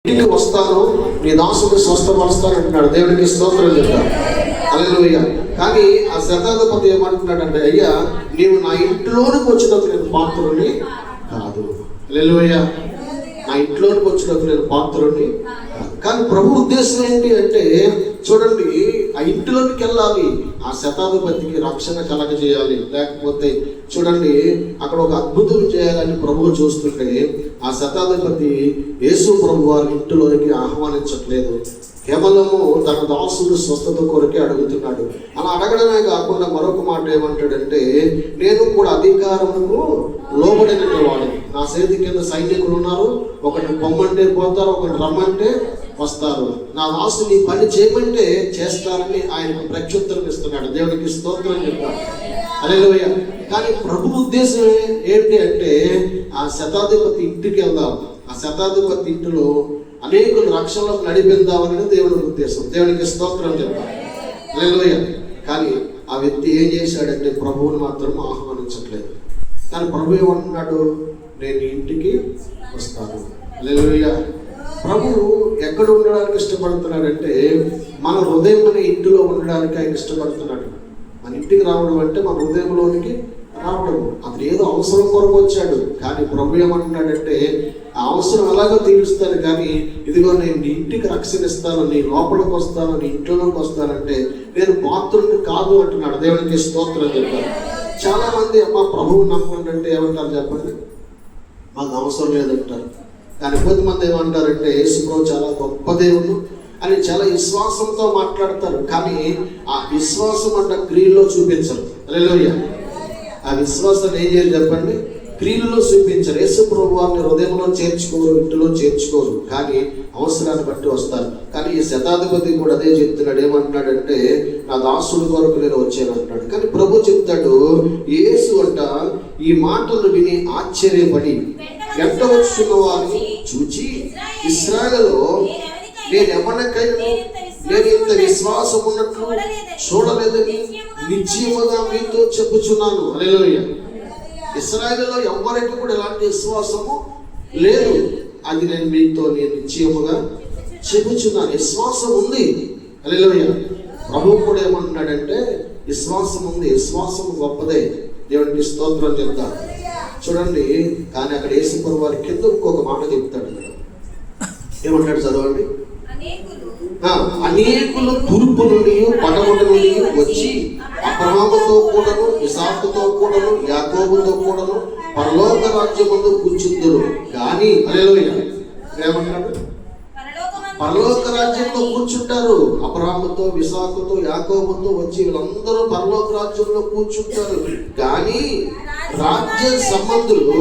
ఇంటికి వస్తాను, నీ దాసుని స్వస్థపరుస్తాను అంటున్నాడు. దేవునికి స్తోత్రం చెప్తాను. హల్లెలూయా. కానీ ఆ శతాధిపతి ఏమంటున్నాడంటే, అయ్యా నీవు నా ఇంట్లోనికి వచ్చినప్పుడు నేను పాత్రుని కాదు. హల్లెలూయా. నా ఇంట్లోనికి వచ్చినప్పుడు నేను పాత్రుని కాదు. కానీ ప్రభు ఉద్దేశం ఏంటి అంటే, చూడండి, ఆ ఇంటిలోనికి వెళ్ళాలి, ఆ శతాధిపతికి రక్షణ కలగజేయాలి. లేకపోతే చూడండి, అక్కడ ఒక అద్భుతం చేయాలని ప్రభువు చూస్తుంటే ఆ శతాధిపతి యేసు ప్రభు వారి ఇంటిలోనికి ఆహ్వానించట్లేదు. కేవలము తన దాసుడు స్వస్థత కొరకే అడుగుతున్నాడు. అలా అడగడమే కాకుండా మరొక మాట ఏమంటాడంటే, నేను కూడా అధికారముకు లోబడిన వాడు, నా చేతి కింద సైనికులు ఉన్నారు, ఒకటి పొమ్మంటే పోతారు, ఒకటి రమ్మంటే వస్తారు, నా దాసు నీ పని చేయమంటే చేస్తారని ఆయనకు ప్రత్యుత్తరం ఇస్తున్నాడు. దేవునికి స్తోత్రం చెప్తాడు. హల్లెలూయా. కానీ ప్రభు ఉద్దేశం ఏంటి అంటే, ఆ శతాధిపతి ఇంటికి వెళ్దాం, ఆ శతాధిపతి ఇంటిలో అనేకులు రక్షణలోకి నడిపిందామని దేవుని ఉద్దేశం. దేవునికి స్తోత్రం చెప్తాడు. హల్లెలూయా. కానీ ఆ వ్యక్తి ఏం చేశాడంటే, ప్రభువుని మాత్రం ఆహ్వానించట్లేదు. కానీ ప్రభు ఏమంటున్నాడు, నేను ఇంటికి వస్తాను. హల్లెలూయా. ప్రభు ఎక్కడ ఉండడానికి ఇష్టపడుతున్నాడంటే, మన హృదయం అనే ఇంటిలో ఉండడానికి ఆయన ఇష్టపడుతున్నాడు. మన ఇంటికి రావడం అంటే మన హృదయంలోనికి రావడం. అతను ఏదో అవసరం కొరకు వచ్చాడు. కానీ ప్రభు ఏమంటున్నాడంటే, ఆ అవసరం ఎలాగో తీరుస్తాను, కానీ ఇదిగో నేను నీ ఇంటికి రక్షణిస్తాను, నీ లోపలికి వస్తాను, నీ ఇంట్లోకి వస్తానంటే నేను పాత్రుడిని కాదు అంటున్నాడు. దేవునికి స్తోత్రం చెప్పారు. చాలా మంది అమ్మ ప్రభువు నమ్మండి అంటే ఏమంటారు చెప్పండి, మాకు అవసరం లేదంటారు. కానీ కొంతమంది ఏమంటారంటే, యేసు ప్రభు చాలా గొప్ప దేవుడు అని చాలా విశ్వాసంతో మాట్లాడతారు. కానీ ఆ విశ్వాసం అంటే క్రియల్లో చూపించరు. హల్లెలూయా. ఆ విశ్వాసాన్ని ఏం చేయాలి చెప్పండి, క్రియల్లో చూపించరు. యేసు ప్రభు వారిని హృదయంలో చేర్చుకోరు, ఇంటిలో చేర్చుకోరు, కానీ అవసరాన్ని బట్టి వస్తారు. కానీ ఈ శతాధిపతి కూడా అదే చెప్తున్నాడు. ఏమంటున్నాడంటే, నా దాసుడి కొరకు నేను వచ్చాను అంటున్నాడు. కానీ ప్రభు చెప్తాడు, యేసు అంట ఈ మాటలు విని ఆశ్చర్యపడి వెంట వస్తున్న వారిని చూచి, ఇశ్రాయేలులో నేను ఎవరికైనా నేను ఇంత విశ్వాసం ఉన్నట్లు చూడలేదని నిశ్చయముగా మీతో చెప్పుచున్నాను. హల్లెలూయా. ఇశ్రాయేలులో ఎవరికి కూడా ఎలాంటి విశ్వాసము లేదు, అది నేను నిశ్చయముగా చెప్పుచున్నాను. విశ్వాసం ఉంది. హల్లెలూయా. ప్రభువు కూడా ఏమంటున్నాడంటే, విశ్వాసం ఉంది, విశ్వాసం గొప్పదే. దేవునికి స్తోత్రం చెప్తాను. చూడండి, కానీ అక్కడ యేసుప్రభు వారి కింద ఇంకొక మాట చెప్తాడు. ఏమంటాడు చదవండి. అనేకులు తూర్పు నుండి పడమటి నుండి వచ్చి అబ్రహాముతో కూడాను, ఇసాకుతో కూడాను, యాకోబుతో కూడాను పరలోక రాజ్యమందు కూర్చుందురు. కానీ హల్లెలూయా ఏమంటాడు, పరలోక రాజ్యంలో కూర్చుంటారు. అబ్రహాముతో, ఇసాకుతో, యాకోబుతో వచ్చి వీళ్ళందరూ పరలోక రాజ్యంలో కూర్చుంటారు. కానీ రాజ్య సంబంధులు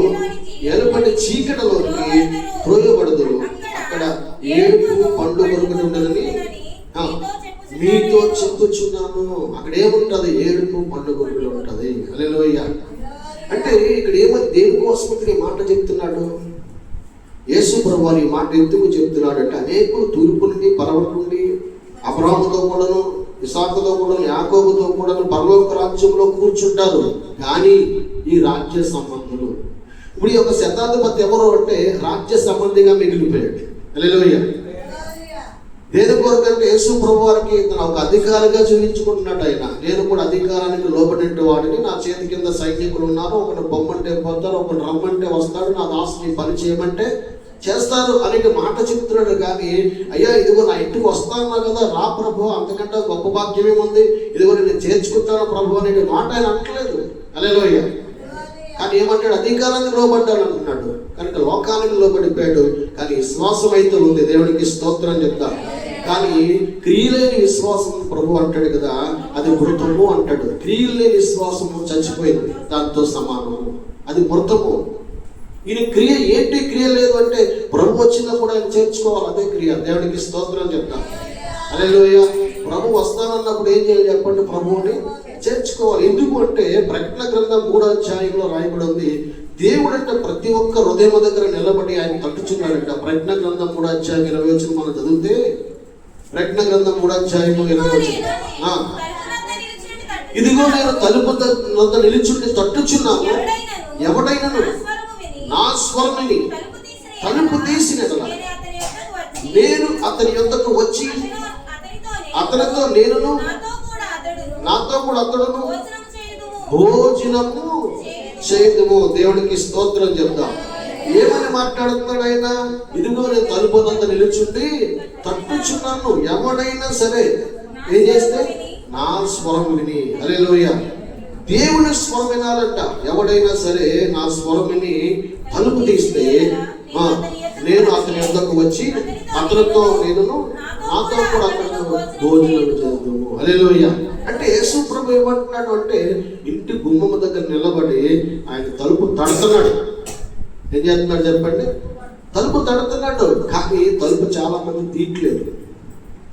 ఎలుపటి చీకటిలోకి త్రోయబడుదురు, అక్కడ ఏడుపు పండు కొరకు ఉండదని మీతో చెప్పుచున్నాను. అక్కడ ఏముంటది, ఏడుపు పండు కొరకు ఉంటది. హల్లెలూయా. అంటే ఇక్కడ దేనికోసం ఇక్కడ ఈ మాట చెప్తున్నాడు యేసు ప్రభువు? ఈ మాట ఎందుకు చెప్తున్నాడు అంటే, అనేకులు తూర్పు నుండి పడమటి నుండి అబ్రహాముతో కూడాను, ఇసాకుతో కూడాను, యాకోబుతో కూడాను పరలోక రాజ్యంలో కూర్చుంటారు. కానీ ఈ రాజ్య సంబంధులు, ఇప్పుడు ఈ యొక్క శతాధిపతి ఎవరు అంటే రాజ్య సంబంధిగా మిగిలిపోయాడు. హల్లెలూయా. దేని కొరకంటే యేసు ప్రభు వారికి తన ఒక అధికారిగా చూపించుకుంటున్నాడు. ఆయన నేను కూడా అధికారానికి లోబడిన వాడిని, నా చేతి కింద సైనికులు ఉన్నారు, ఒకటి బొమ్మంటే పోతారు, ఒకటి రమ్మంటే వస్తాడు, నా దాసుని పని చేయమంటే చేస్తారు అనే మాట చెప్తున్నాడు. కానీ అయ్యా ఇదిగో నా ఇంటికి వస్తాను కదా, రా ప్రభు, అంతకంటే గొప్ప భాగ్యం ఏముంది, ఇదిగో నేను చేర్చుకుంటాను ప్రభు అనే మాట ఆయన అంటలేదు. హల్లెలూయా. కానీ ఏమంటాడు, అధికారానికి లోబడ్డాను అంటున్నాడు, కనుక లోకానికి లోబడిపోయాడు. కానీ విశ్వాసం అయితే ఉంది. దేవునికి స్తోత్రం చెప్తా. కానీ క్రియలేని విశ్వాసం ప్రభు అంటాడు కదా, అది మృతము అంటాడు. క్రియలు లేని విశ్వాసము చచ్చిపోయింది, దాంతో సమానము, అది మృతము. ఈయన క్రియ ఏంటి, క్రియ లేదు అంటే ప్రభు వచ్చినప్పుడు ఆయన చేర్చుకోవాలి, అదే క్రియ. దేవునికి స్తోత్రం చెప్తా. హల్లెలూయా. ప్రభు వస్తానన్నప్పుడు ఏం చేయాలి చెప్పండి, ప్రభువుని చేర్చుకోవాలి. ఎందుకు అంటే ప్రకటన గ్రంథం 3వ అధ్యాయంలో రాయబడి ఉంది, దేవుడు అంటే ప్రతి ఒక్క హృదయం దగ్గర నిలబడి ఆయన తట్టుచున్నాడంట. ప్రకటన గ్రంథం 3వ అధ్యాయం 20 వచనం మనం చదివితే, ప్రకటన గ్రంథం 3వ అధ్యాయం 20 వచనం, ఇదిగో నేను తలుపు వద్ద నిలుచుండి తట్టుచున్నాను, ఎవడైనను నా స్వరముని తలుపు తీసిన నేను అతని యొద్దకు వచ్చి అతనితో నేనును నాతో కూడా అతడును భోజనము చేయుదుము. దేవునికి స్తోత్రం చెప్దాం. ఏమని మాట్లాడుతున్నాడు ఆయన? ఇదిగో నేను తలుపు వద్ద నిలుచుండి తట్టుచున్నాను, ఎవడైనా సరే ఏం చేస్తే నా స్వరం విని. హల్లెలూయా. దేవుని స్వరం వినాలంట. ఎవడైనా సరే నా స్వరం విని తలుపు తీస్తే నేను అతని వద్దకు వచ్చి అతనితో నేనును నాతో కూడా అతను భోజనం చేద్దాము. హల్లెలూయా. అంటే యేసు ప్రభు ఏమంటున్నాడు అంటే, ఇంటి గుమ్మం దగ్గర నిలబడి ఆయన తలుపు తడుతున్నాడు. ఏం చేస్తున్నాడు చెప్పండి? తలుపు తడుతున్నాడు. కానీ తలుపు చాలా మంది తీయట్లేదు.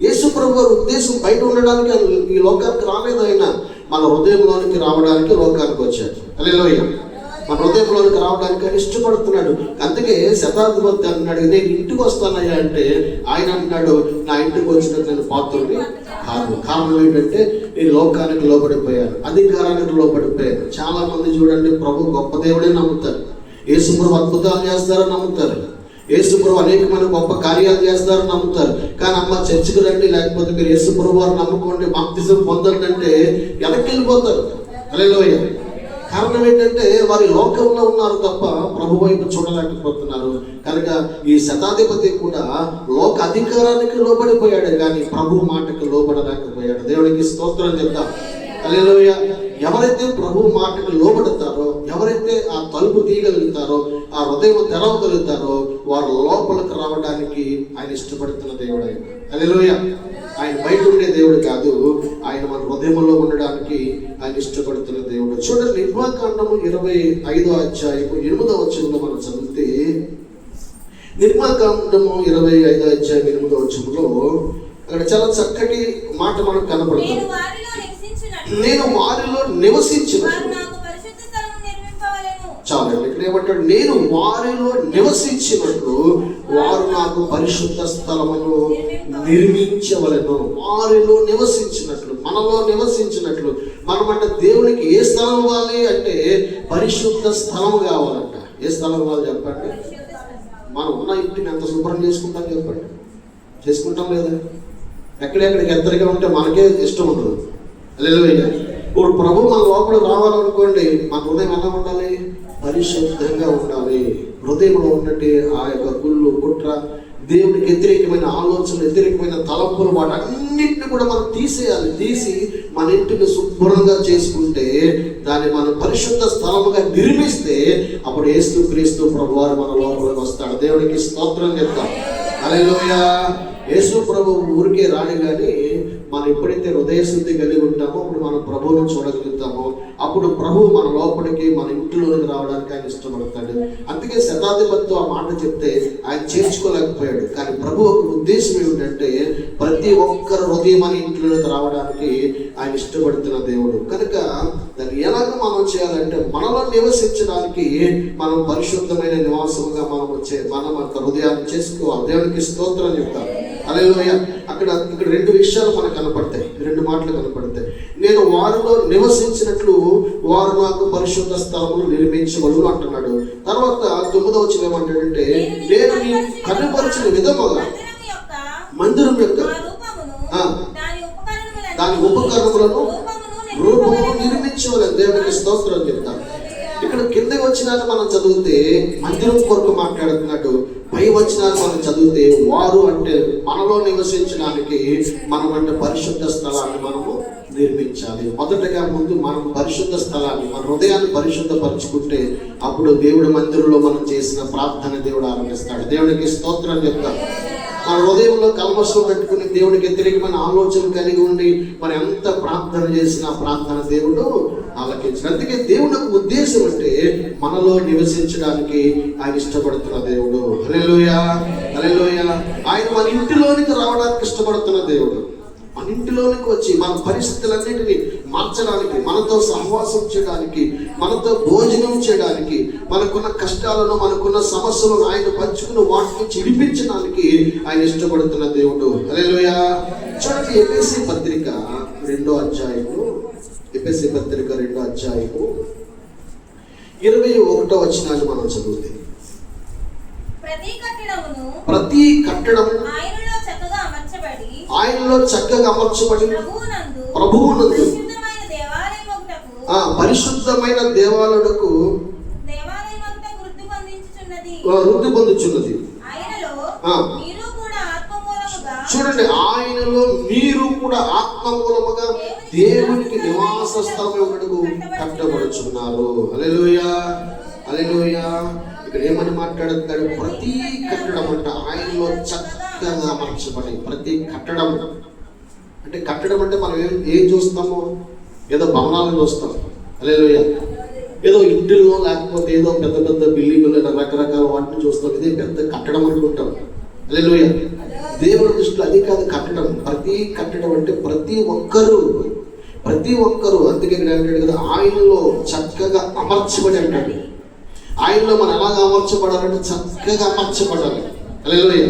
యేసు ప్రభు గారి ఉద్దేశం బయట ఉండడానికి ఈ లోకానికి రాలేదు. ఆయన మన హృదయంలోనికి రావడానికి లోకానికి వచ్చాడు. హల్లెలూయా. మన హృదయంలోనికి రావడానికి ఆయన ఇష్టపడుతున్నాడు. అందుకే శతాధిపతి అన్నాడు, నేను ఇంటికి వస్తానయ్యా అంటే ఆయన అంటున్నాడు, నా ఇంటికి వచ్చినట్టు నేను పాత్రుడిని కాదు. కారణం ఏంటంటే నేను లోకానికి లోబడిపోయాను, అధికారానికి లోబడిపోయాను. చాలా మంది చూడండి, ప్రభు గొప్ప దేవుడే నమ్ముతారు, యేసు ప్రభు అద్భుతాలు చేస్తారని నమ్ముతారు, యేసు ప్రభు అనేకమైన గొప్ప కార్యాలు చేస్తారని నమ్ముతారు. కానీ అమ్మ చర్చికి రండి, లేకపోతే మీరు యేసు ప్రభు వారు నమ్ముకోండి, బాప్తిజం పొందండి అంటే వెనక్కి వెళ్ళిపోతారు. హల్లెలూయా. కారణం ఏంటంటే వారి లోకంలో ఉన్నారు తప్ప ప్రభు వైపు చూడలేకపోతున్నారు. కనుక ఈ శతాధిపతి కూడా లోక అధికారానికి లోబడిపోయాడు, కానీ ప్రభు మాటకు లోబడలేకపోయాడు. దేవునికి స్తోత్రం చెప్తాం. హల్లెలూయా. ఎవరైతే ప్రభు మాటకు లోబడతారో, ఎవరైతే ఆ తలుపు తీయగలుగుతారో, ఆ హృదయం తెరవగలుగుతారో, వారు లోపలికి రావడానికి ఆయన ఇష్టపడుతున్న దేవుడు ఆయన. హల్లెలూయా. ఆయన బయట ఉండే దేవుడు కాదు, ఆయన మన హృదయంలో ఉండడానికి ఆయన ఇష్టపడుతున్న దేవుడు. చూడండి, నిర్మాకాండము 25వ అధ్యాయము 8వ వచనంలో మనం చదివితే, నిర్మాకాండము 25వ అధ్యాయం 8వ వచనంలో అక్కడ చాలా చక్కటి మాట మనకు కనపడుతుంది. నేను వారిలో నివసించినట్లు. చాలండి, ఇక్కడ ఏమంటాడు? నేను వారిలో నివసించినట్లు వారు నాకు పరిశుద్ధ స్థలమును నిర్మించవలెను. వారిలో నివసించినట్లు, మనలో నివసించినట్లు. మనమంటే దేవునికి ఏ స్థలం ఇవ్వాలి అంటే పరిశుద్ధ స్థలం కావాలంట. ఏ స్థలం ఇవ్వాలి చెప్పండి? మనం ఉన్న ఇంటిని ఎంత శుభ్రం చేసుకుంటాం చెప్పండి? చేసుకుంటాం లేదా? ఎక్కడెక్కడికి ఎద్దరిగా ఉంటే మనకే ఇష్టం ఉండదు. హల్లెలూయా. ఇప్పుడు ప్రభు మన లోపల రావాలనుకోండి, మన హృదయం ఎలా ఉండాలి? పరిశుద్ధంగా ఉండాలి. హృదయంలో ఉన్నట్టు ఆ యొక్క గుళ్ళు కుట్ర, దేవునికి వ్యతిరేకమైన ఆలోచనలు, వ్యతిరేకమైన తలంపులు, వాటన్నిటిని కూడా మనం తీసేయాలి. తీసి మన ఇంటిని శుభ్రంగా చేసుకుంటే, దాన్ని మనం పరిశుద్ధ స్థలముగా నిర్మిస్తే, అప్పుడు యేసు క్రీస్తు ప్రభువారు మన లోపలికి వస్తాడు. దేవునికి స్తోత్రం చెప్తాం. హల్లెలూయా. యేసు ప్రభు ఊరికే రాని, కానీ మనం ఎప్పుడైతే హృదయ శుద్ధి కలిగి ఉంటామో అప్పుడు మనం ప్రభువును చూడగలుగుతామో, అప్పుడు ప్రభు మన లోపలికి, మన ఇంటిలోనికి రావడానికి ఆయన ఇష్టపడతాడు. అందుకే శతాధిపతితో ఆ మాట చెప్తే ఆయన చేర్చుకోలేకపోయాడు. కానీ ప్రభు ఒక ఉద్దేశం ఏమిటంటే, ప్రతి ఒక్కరు హృదయం మన ఇంట్లోకి రావడానికి ఆయన ఇష్టపడుతున్న దేవుడు. కనుక దాన్ని ఎలాగ మనం చేయాలంటే, మనలో నివసించడానికి మనం పరిశుద్ధమైన నివాసంగా మనం హృదయాన్ని చేసుకోవాలి. దేవునికి స్తోత్రం చెప్తాం. హల్లెలూయా. ఇక్కడ రెండు విషయాలు మనకు కనపడతాయి, రెండు మాటలు కనపడతాయి. నేను వారిలో నివసించినట్లు వారు నాకు పరిశుద్ధ స్థలములు నిర్మించవలను అంటున్నాడు. తర్వాత 9వ వచనం ఏమంటాడంటే, నేను నీ కనుపరిచిన విధముగా మందిరం యొక్క దాని ఉపకరణములను రూపమును నిర్మించవలను. దేవునికి స్తోత్రం చెప్తాను. ఇక్కడ కిందకి వచ్చినాక మనం చదివితే మందిరం కొరకు మాట్లాడుతున్నాడు. పై వచనాలు మనం చదివితే వారు అంటే మనలో నివసించడానికి మనం అంటే పరిశుద్ధ స్థలాన్ని మనము నిర్మించాలి. మొదటగా ముందు మనం పరిశుద్ధ స్థలాన్ని, మన హృదయాన్ని పరిశుద్ధపరచుకుంటే అప్పుడు దేవుడి మందిరంలో మనం చేసిన ప్రార్థన దేవుడు ఆరంభిస్తాడు. దేవుడికి స్తోత్రం చెప్తాం. మన హృదయంలో కల్మషం పెట్టుకుని దేవుడికి వ్యతిరేకమైన ఆలోచనలు కలిగి ఉండి మనం ఎంత ప్రార్థన చేసినా ప్రార్థన దేవుడు ఆలకించాడు. అందుకే దేవుడు ఒక ఉద్దేశం అంటే మనలో నివసించడానికి ఆయన ఇష్టపడుతున్న దేవుడు. హల్లెలూయా. హల్లెలూయా. ఆయన మన ఇంటిలోనికి రావడానికి ఇష్టపడుతున్న దేవుడు. మన ఇంటిలోనికి వచ్చి మన పరిస్థితులన్నింటినీ మార్చడానికి, మనతో సహవాసం చేయడానికి, మనతో భోజనం చేయడానికి, మనకున్న కష్టాలను, మనకున్న సమస్యలను ఆయన పంచుకుని వాటిని చిడిపించడానికి ఆయన ఇష్టపడుతున్న దేవుడు. హల్లెలూయా. చూడండి, ఎఫెసీ పత్రిక 2వ అధ్యాయము, ఎఫెసీ పత్రిక 2వ అధ్యాయము 21వ వచనాన్ని మనం చదువుతాం. ప్రతి కట్టడము ఆయనలో చక్కగా అమర్చబడి ప్రభువునందు పరిశుద్ధమైన దేవాలయమునకు వృద్ధి పొందుచున్నది. చూడండి, ఆయనలో మీరు కూడా ఆత్మ మూలముగా దేవునికి నివాస స్థలమునకు కట్టబడుచున్నారు. హల్లెలూయా, హల్లెలూయా. ఇక్కడ ఏమని మాట్లాడుతాడు? ప్రతి కట్టడం అంట ఆయనలో చక్కగా అమర్చబడి. ప్రతి కట్టడం అంటే, కట్టడం అంటే మనం ఏం చూస్తామో, ఏదో భవనాలను చూస్తాం. హల్లెలూయా. ఏదో ఇంటిలో లేకపోతే ఏదో పెద్ద పెద్ద బిల్డింగులు రకరకాల వాటిని చూస్తాం. ఇదే పెద్ద కట్టడం అనుకుంటాం. హల్లెలూయా. దేవుడి దృష్టిలో అది కాదు కట్టడం. ప్రతి కట్టడం అంటే ప్రతి ఒక్కరూ అందుకే అంటాడు కదా, ఆయనలో చక్కగా అమర్చబడి అంటాడు. ఆయనలో మనం ఎలాగ అమర్చబడాలంటే చక్కగా అమర్చబడాలి. హల్లెలూయా.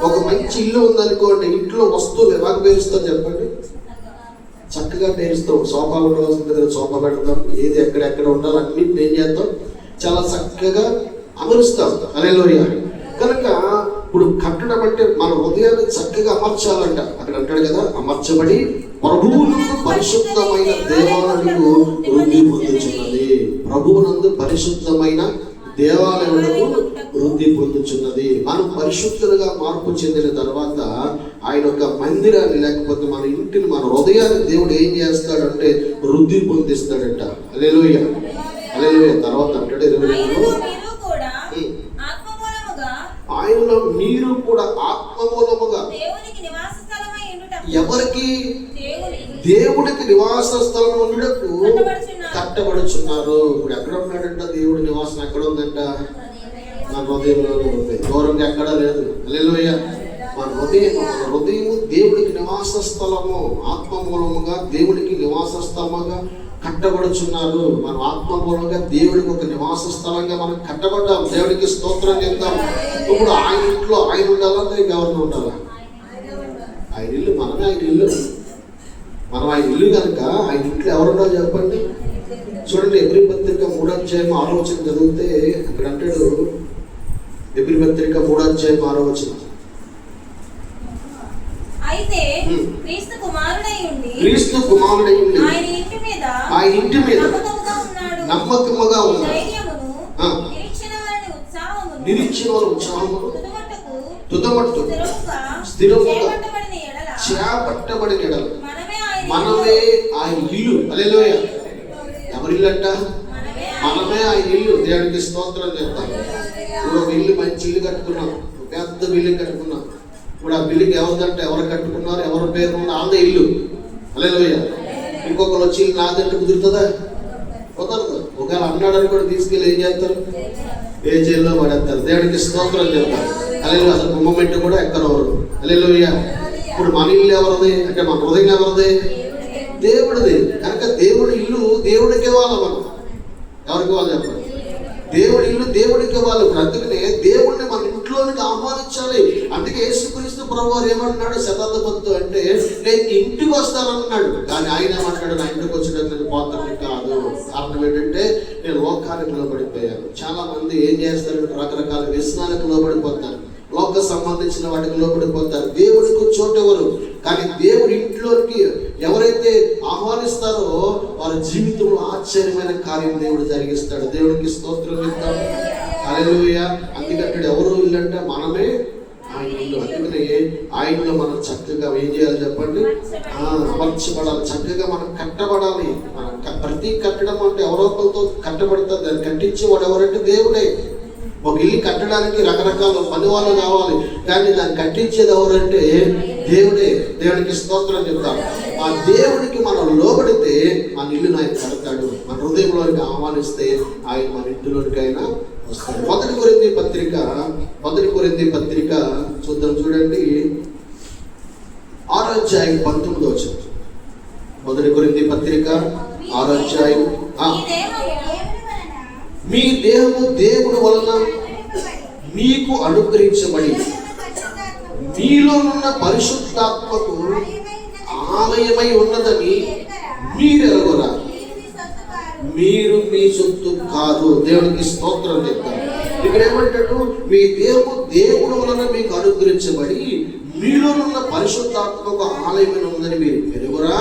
ఒక మంచి ఇల్లు ఉందనుకోండి, ఇంట్లో వస్తువులు ఎలాగ పేరుస్తాం చెప్పండి? చక్కగా పేరుస్తాం. సోఫా ఉండవలసిన దగ్గర సోఫా పెడతాం. ఏది ఎక్కడెక్కడ ఉండాలి అన్నింటిని ఏం చేస్తాం? చాలా చక్కగా అమరుస్తాం. హల్లెలూయా. కనుక ఇప్పుడు కట్టడం అంటే మన హృదయాన్ని చక్కగా అమర్చాలంట. అక్కడ అంటాడు కదా, అమర్చబడి ప్రభువునందు పరిశుద్ధమైన దేవాలయమునకు వృద్ధి పొందుచున్నది. ప్రభువునందు పరిశుద్ధమైన దేవాలయమునకు వృద్ధి పొందుచున్నది. మనం పరిశుద్ధులుగా మార్పు చెందిన తర్వాత ఆయన ఒక మందిరాన్ని, లేకపోతే మన ఇంటిని, మన హృదయాన్ని దేవుడు ఏం చేస్తాడంటే వృద్ధి పొందిస్తాడంట. హల్లెలూయా, హల్లెలూయా. తర్వాత అంటాడు 22లో, ఆయనలో మీరు కూడా ఆత్మ మూలముగా ఎవరికి? దేవుడికి నివాస స్థలం ఉండుటకు కట్టబడుచున్నారు. ఇప్పుడు ఎక్కడ ఉన్నాడంట దేవుడి నివాసం? ఎక్కడ ఉందంట? మన హృదయంలోనే ఉంది, దూరంగా ఎక్కడా లేదు. హల్లెలూయా. మన హృదయము దేవుడికి నివాస స్థలము. ఆత్మ మూలముగా దేవుడికి నివాస స్థలముగా కట్టబడుచున్నారు. మనం ఆత్మ మూలంగా దేవుడికి ఒక నివాస స్థలంగా మనం కట్టబడ్డాం. దేవుడికి స్తోత్రం చెప్తాం. ఇప్పుడు ఆయన ఇంట్లో ఆయన ఉండాలా, ఎవరిని ఉండాలా? ఆయన ఇల్లు, మనమే ఆయన ఇల్లు. మనం ఆయన ఇల్లు కనుక ఆయన ఇంట్లో ఎవరు ఉండాలి చెప్పండి? చూడండి, ఎబ్రీ పత్రిక 3వ అధ్యాయం 6వ వచనం చదివితే అక్కడ అంటాడు, ఎబ్రీ పత్రిక 3వ అధ్యాయం 6వ వచనం, అయితే క్రీస్తు కుమారుడై ఉండి ఆయన ఇంటి మీద నమ్మకముగా ఉన్నాడు. నిరీక్షణ ఉత్సాహమును తుదమట్టు స్థిరముగా చేపట్టబడిన ఎడల మనమే ఆయన ఇల్లు. హల్లెలూయా. ఎవరి ఇల్లు అంట? మనమే ఆయన ఇల్లు. దేవుడికి స్తోత్రం చెప్తాం. ఇప్పుడు ఒక ఇల్లు, మంచి ఇల్లు కట్టుకున్నాం, పెద్ద బిల్డింగ్ కట్టుకున్నాం. ఇప్పుడు ఆ బిల్డింగ్ ఎవరిదంటే, ఎవరు కట్టుకున్నారు, ఎవరి పేరు ఉన్న వాళ్ళదే ఇల్లు. హల్లెలూయా. ఇంకొకరు వచ్చి నాదంటే కుదురుతుందా? కుదరదు. ఒకవేళ అన్నాడని కూడా తీసుకెళ్ళి ఏం చేస్తారు? ఏ జైల్లో పడేస్తారు. దేవుడికి స్తోత్రం చెప్తారు. హల్లెలూయా. అసలు మూమెంట్ కూడా ఎక్కడెవరు. హల్లెలూయా. ఇప్పుడు మన ఇల్లు ఎవరిది అంటే, మన హృదయం ఎవరిది? దేవుడిది. కనుక దేవుడి ఇల్లు దేవుడికి ఇవ్వాలి. మనం ఎవరికి ఇవ్వాలి చెప్పండి? దేవుడి ఇల్లు దేవుడికి ఇవ్వాలి. అందుకనే దేవుడిని మన ఇంట్లోనికి ఆహ్వానించాలి. అందుకే యేసుక్రీస్తు ప్రభువారు ఏమంటున్నాడు శతాధిపతితో అంటే, నేను ఇంటికి వస్తానన్నాడు. కానీ ఆయన ఏమంటాడు, నా ఇంటికి వచ్చేటప్పుడు నేను పాత్రని కాదు. కారణం ఏంటంటే, నేను లోకానికి లోబడిపోయాను. చాలా మంది ఏం చేస్తారు, రకరకాల వ్యసనాలకు లోబడిపోతారు, లోక సంబంధించిన వాటికి లోబడిపోతారు. దేవుడికి చోటు ఎవరు? కానీ దేవుడి ఇంట్లోకి ఎవరైతే ఆహ్వానిస్తారో వారి జీవితంలో ఆశ్చర్యమైన కార్యం దేవుడు జరిగిస్తాడు. దేవుడికి స్తోత్రం చెప్తాం. హల్లెలూయా. అందుకంటే ఎవరు ఇల్లు అంటే మనమే ఆయన ఇల్లు. అందుకనే ఆయనలో మనం చక్కగా ఏం చేయాలి చెప్పండి? అమర్చబడాలి. చక్కగా మనం కట్టబడాలి. మనం ప్రతి కట్టడం అంటే ఎవరోకలతో కట్టబడతారు. దాన్ని కట్టించి వాడు ఎవరంటే దేవుడే. ఒక ఇల్లు కట్టడానికి రకరకాల పని వాళ్ళు కావాలి, కానీ దాన్ని కట్టించేది ఎవరంటే దేవుడే. దేవుడికి స్తోత్రం చెప్తాం. ఆ దేవుడికి మనం లోబడితే మన ఇల్లును ఆయన కడతాడు. మన హృదయంలోనికి ఆహ్వానిస్తే ఆయన మన ఇంటిలోనికైనా వస్తాడు. 1 కొరింథీ పత్రిక చూద్దాం. చూడండి, 6వ అధ్యాయం 19వ వచనం. 1 కొరింథీ పత్రిక 6వ అధ్యాయం, మీ దేహము దేవుని వలన మీకు అనుగ్రహించబడి మీలో ఉన్న పరిశుద్ధాత్మకు ఆలయమై ఉన్నదని మీరు ఎరుగురా. మీరు మీ సొత్తు కాదు. దేవుడికి స్తోత్రం చెప్తారు. ఇక్కడ ఏమంటాడు, మీ దేవుడు వలన మీకు అనుగ్రహించబడి మీలోనున్న పరిశుద్ధాత్మ ఒక ఆలయమైన ఉందని మీరు ఎరుగురా.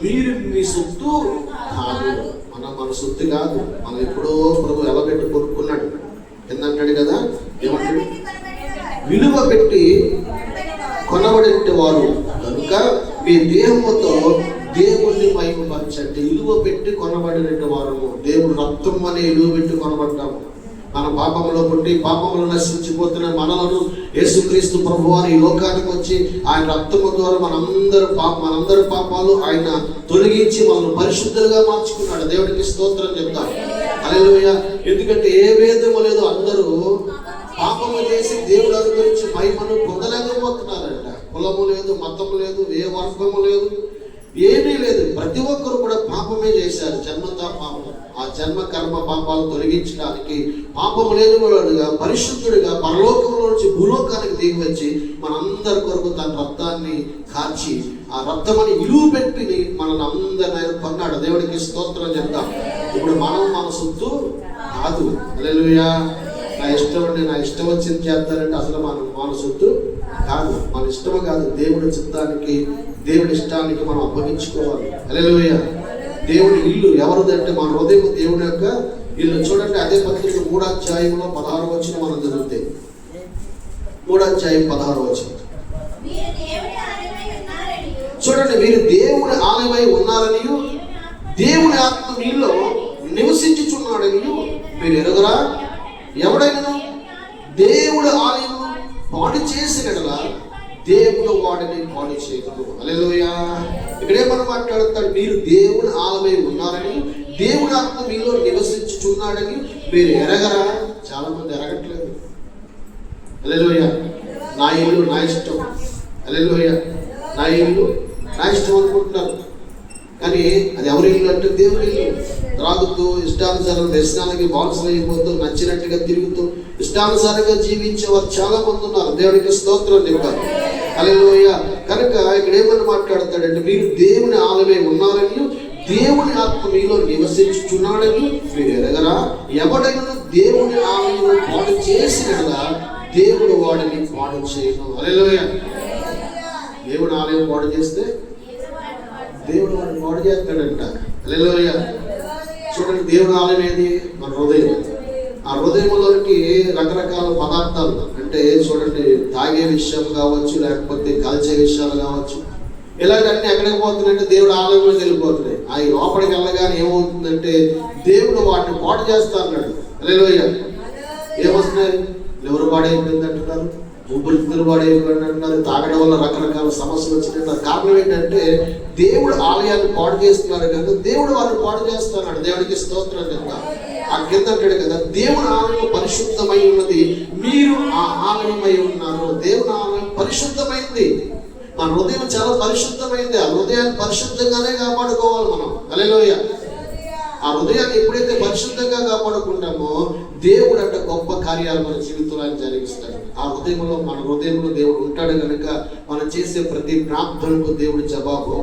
మీరు మీ సొత్తు కాదు. మన సొత్తు కాదు. మనం ఎప్పుడో ప్రభు ఎలా పెట్టి కొనుక్కున్నాడు ఏందంటాడు కదా, ఏమంటాడు, విలువ పెట్టి కొనబడే వారు కనుక మీ దేహముతో దేవుణ్ణి మహిమపరచండి. విలువ పెట్టి కొనబడిన వారు, దేవుడు రక్తం అనే విలువ పెట్టి కొనబడ్డాము. మన పాపంలో పుట్టి పాపంలో నశించిపోతున్న మనలను యేసుక్రీస్తు ప్రభువారు ఈ లోకానికి వచ్చి ఆయన రక్తము ద్వారా మనందరి పాపాలు ఆయన తొలగించి మనల్ని పరిశుద్ధులుగా మార్చుకున్నాడు. దేవుడికి స్తోత్రం చెప్తాం. హల్లెలూయా. ఎందుకంటే ఏ భేదము లేదు, అందరూ పాపము చేసి దేవుడు అనుగ్రహించి మహిమను పొందలేకపోతున్నారంట. కులము లేదు, మతము లేదు, ఏ వర్గము లేదు, ఏమీ లేదు. ప్రతి ఒక్కరు కూడా పాపమే చేశారు. జన్మతా పాపం. ఆ జన్మ కర్మ పాపాలు తొలగించడానికి పాపము లేని వాడుగా పరిశుద్ధుడిగా పరలోకంలో నుంచి భూలోకానికి దిగి వచ్చి మనందరి కొరకు తన రక్తాన్ని కార్చి ఆ రక్తమని విలువ పెట్టి మనల్ని అందరిని కొన్నాడు. దేవుడికి స్తోత్రం చెప్తాం. ఇప్పుడు మనం మన సొత్తు కాదు. హల్లెలూయా. నా ఇష్టం అండి, నా ఇష్టం వచ్చింది చేస్తారంటే అసలు మన సొత్తు కాదు. మన ఇష్టం కాదు. దేవుడి చిత్తానికి దేవుడి ఇష్టానికి మనం అప్పగించుకోవాలి. హల్లెలూయా. దేవుడి ఇల్లు ఎవరిదంటే మన హృదయం దేవుడి యొక్క ఇల్లు. చూడండి, అదే పత్రిక 3వ అధ్యాయంలో 16వ వచనం మనం చదివితే, 3వ అధ్యాయం 16వ వచనం చూడండి. మీరు దేవుని ఆలయమై ఉన్నారని దేవుని ఆత్మ మీలో నివసించుచున్నాడని మీరు ఎరుగరా. ఎవడైనా దేవుడు ఆలయం పాడు చేసినట్లా దేవుడు వాడిని పాడు చేయదు. హల్లెలూయా. ఇక్కడేమన్నా మాట్లాడుతాడు, మీరు దేవుని ఆలయమై ఉన్నారని దేవుని ఆత్మ మీలో నివసించుచున్నాడని మీరు ఎరగరా. చాలా మంది ఎరగట్లేదు. హల్లెలూయా. నా ఇల్లు నా ఇష్టం, హల్లెలూయా, నా ఇల్లు నా ఇష్టం అనుకుంటున్నారు. కానీ అది ఎవరి ఇల్లు అంటే దేవుడి ఇల్లు. త్రాగుతూ ఇష్టానుసారం వ్యసనాలకి బాల్సలు అయిపోతూ నచ్చినట్టుగా తిరుగుతూ ఇష్టానుసారంగా జీవించేవారు చాలా మంది ఉన్నారు. దేవుడికి స్తోత్రం చెప్పారు. హల్లెలూయా. కనుక ఇక్కడ ఏమని మాట్లాడతాడంటే, మీరు దేవుని ఆలయమై ఉన్నారని దేవుని ఆత్మ మీలో నివసించుచున్నాడని మీరు ఎరగరా. ఎవడైనా దేవుని ఆలయం పాడు చేసినట్లా దేవుడు వాడిని పాడు చేయను. హల్లెలూయా. దేవుని ఆలయం పాడు చేస్తే దేవుడు వాడిని పాడు చేస్తాడంట. హల్లెలూయా. చూడండి, దేవుని ఆలయం ఏది? మన హృదయం. ఆ హృదయంలోనికి రకరకాల పదార్థాలు అంటే చూడండి, తాగే విషయం కావచ్చు, లేకపోతే కాల్చే విషయాలు కావచ్చు, ఇలాగన్నీ ఎక్కడికి పోతున్నాయంటే దేవుడు ఆలయంలోకి వెళ్ళిపోతున్నాయి. అవి లోపలికి వెళ్ళగానే ఏమవుతుందంటే దేవుడు వాటిని పాడు చేస్తా అన్నాడు. హల్లెలూయా. ఏమొస్తున్నాయి? లివర్ పాడైపోయింది అంటున్నారు, ఊపిరితిత్తులు పాడైపోయింది అంటున్నారు, తాగడం వల్ల రకరకాల సమస్యలు వచ్చినట్టు. కారణం ఏంటంటే దేవుడు ఆలయాన్ని పాడు చేస్తున్నారు కనుక దేవుడు వారిని పాడు చేస్తున్నాడు. దేవుడికి స్తోత్రం చెప్తా. ఆ కింద అంటాడు కదా, దేవుని ఆలయం పరిశుద్ధమై ఉన్నది, మీరు ఆ ఆలయమై ఉన్నారు. దేవుని ఆలయం పరిశుద్ధమైంది. మన హృదయం చాలా పరిశుద్ధమైంది. ఆ హృదయాన్ని పరిశుద్ధంగానే కాపాడుకోవాలి మనం. హల్లెలూయా. ఆ హృదయాన్ని ఎప్పుడైతే పరిశుద్ధంగా కాపాడుకుంటామో దేవుడు అంటే గొప్ప కార్యాలు మన జీవితంలో ఆయన జరిగిస్తాడు. ఆ హృదయంలో మన హృదయంలో దేవుడు ఉంటాడు కనుక మనం చేసే ప్రతి ప్రార్థనకు దేవుడు జవాబు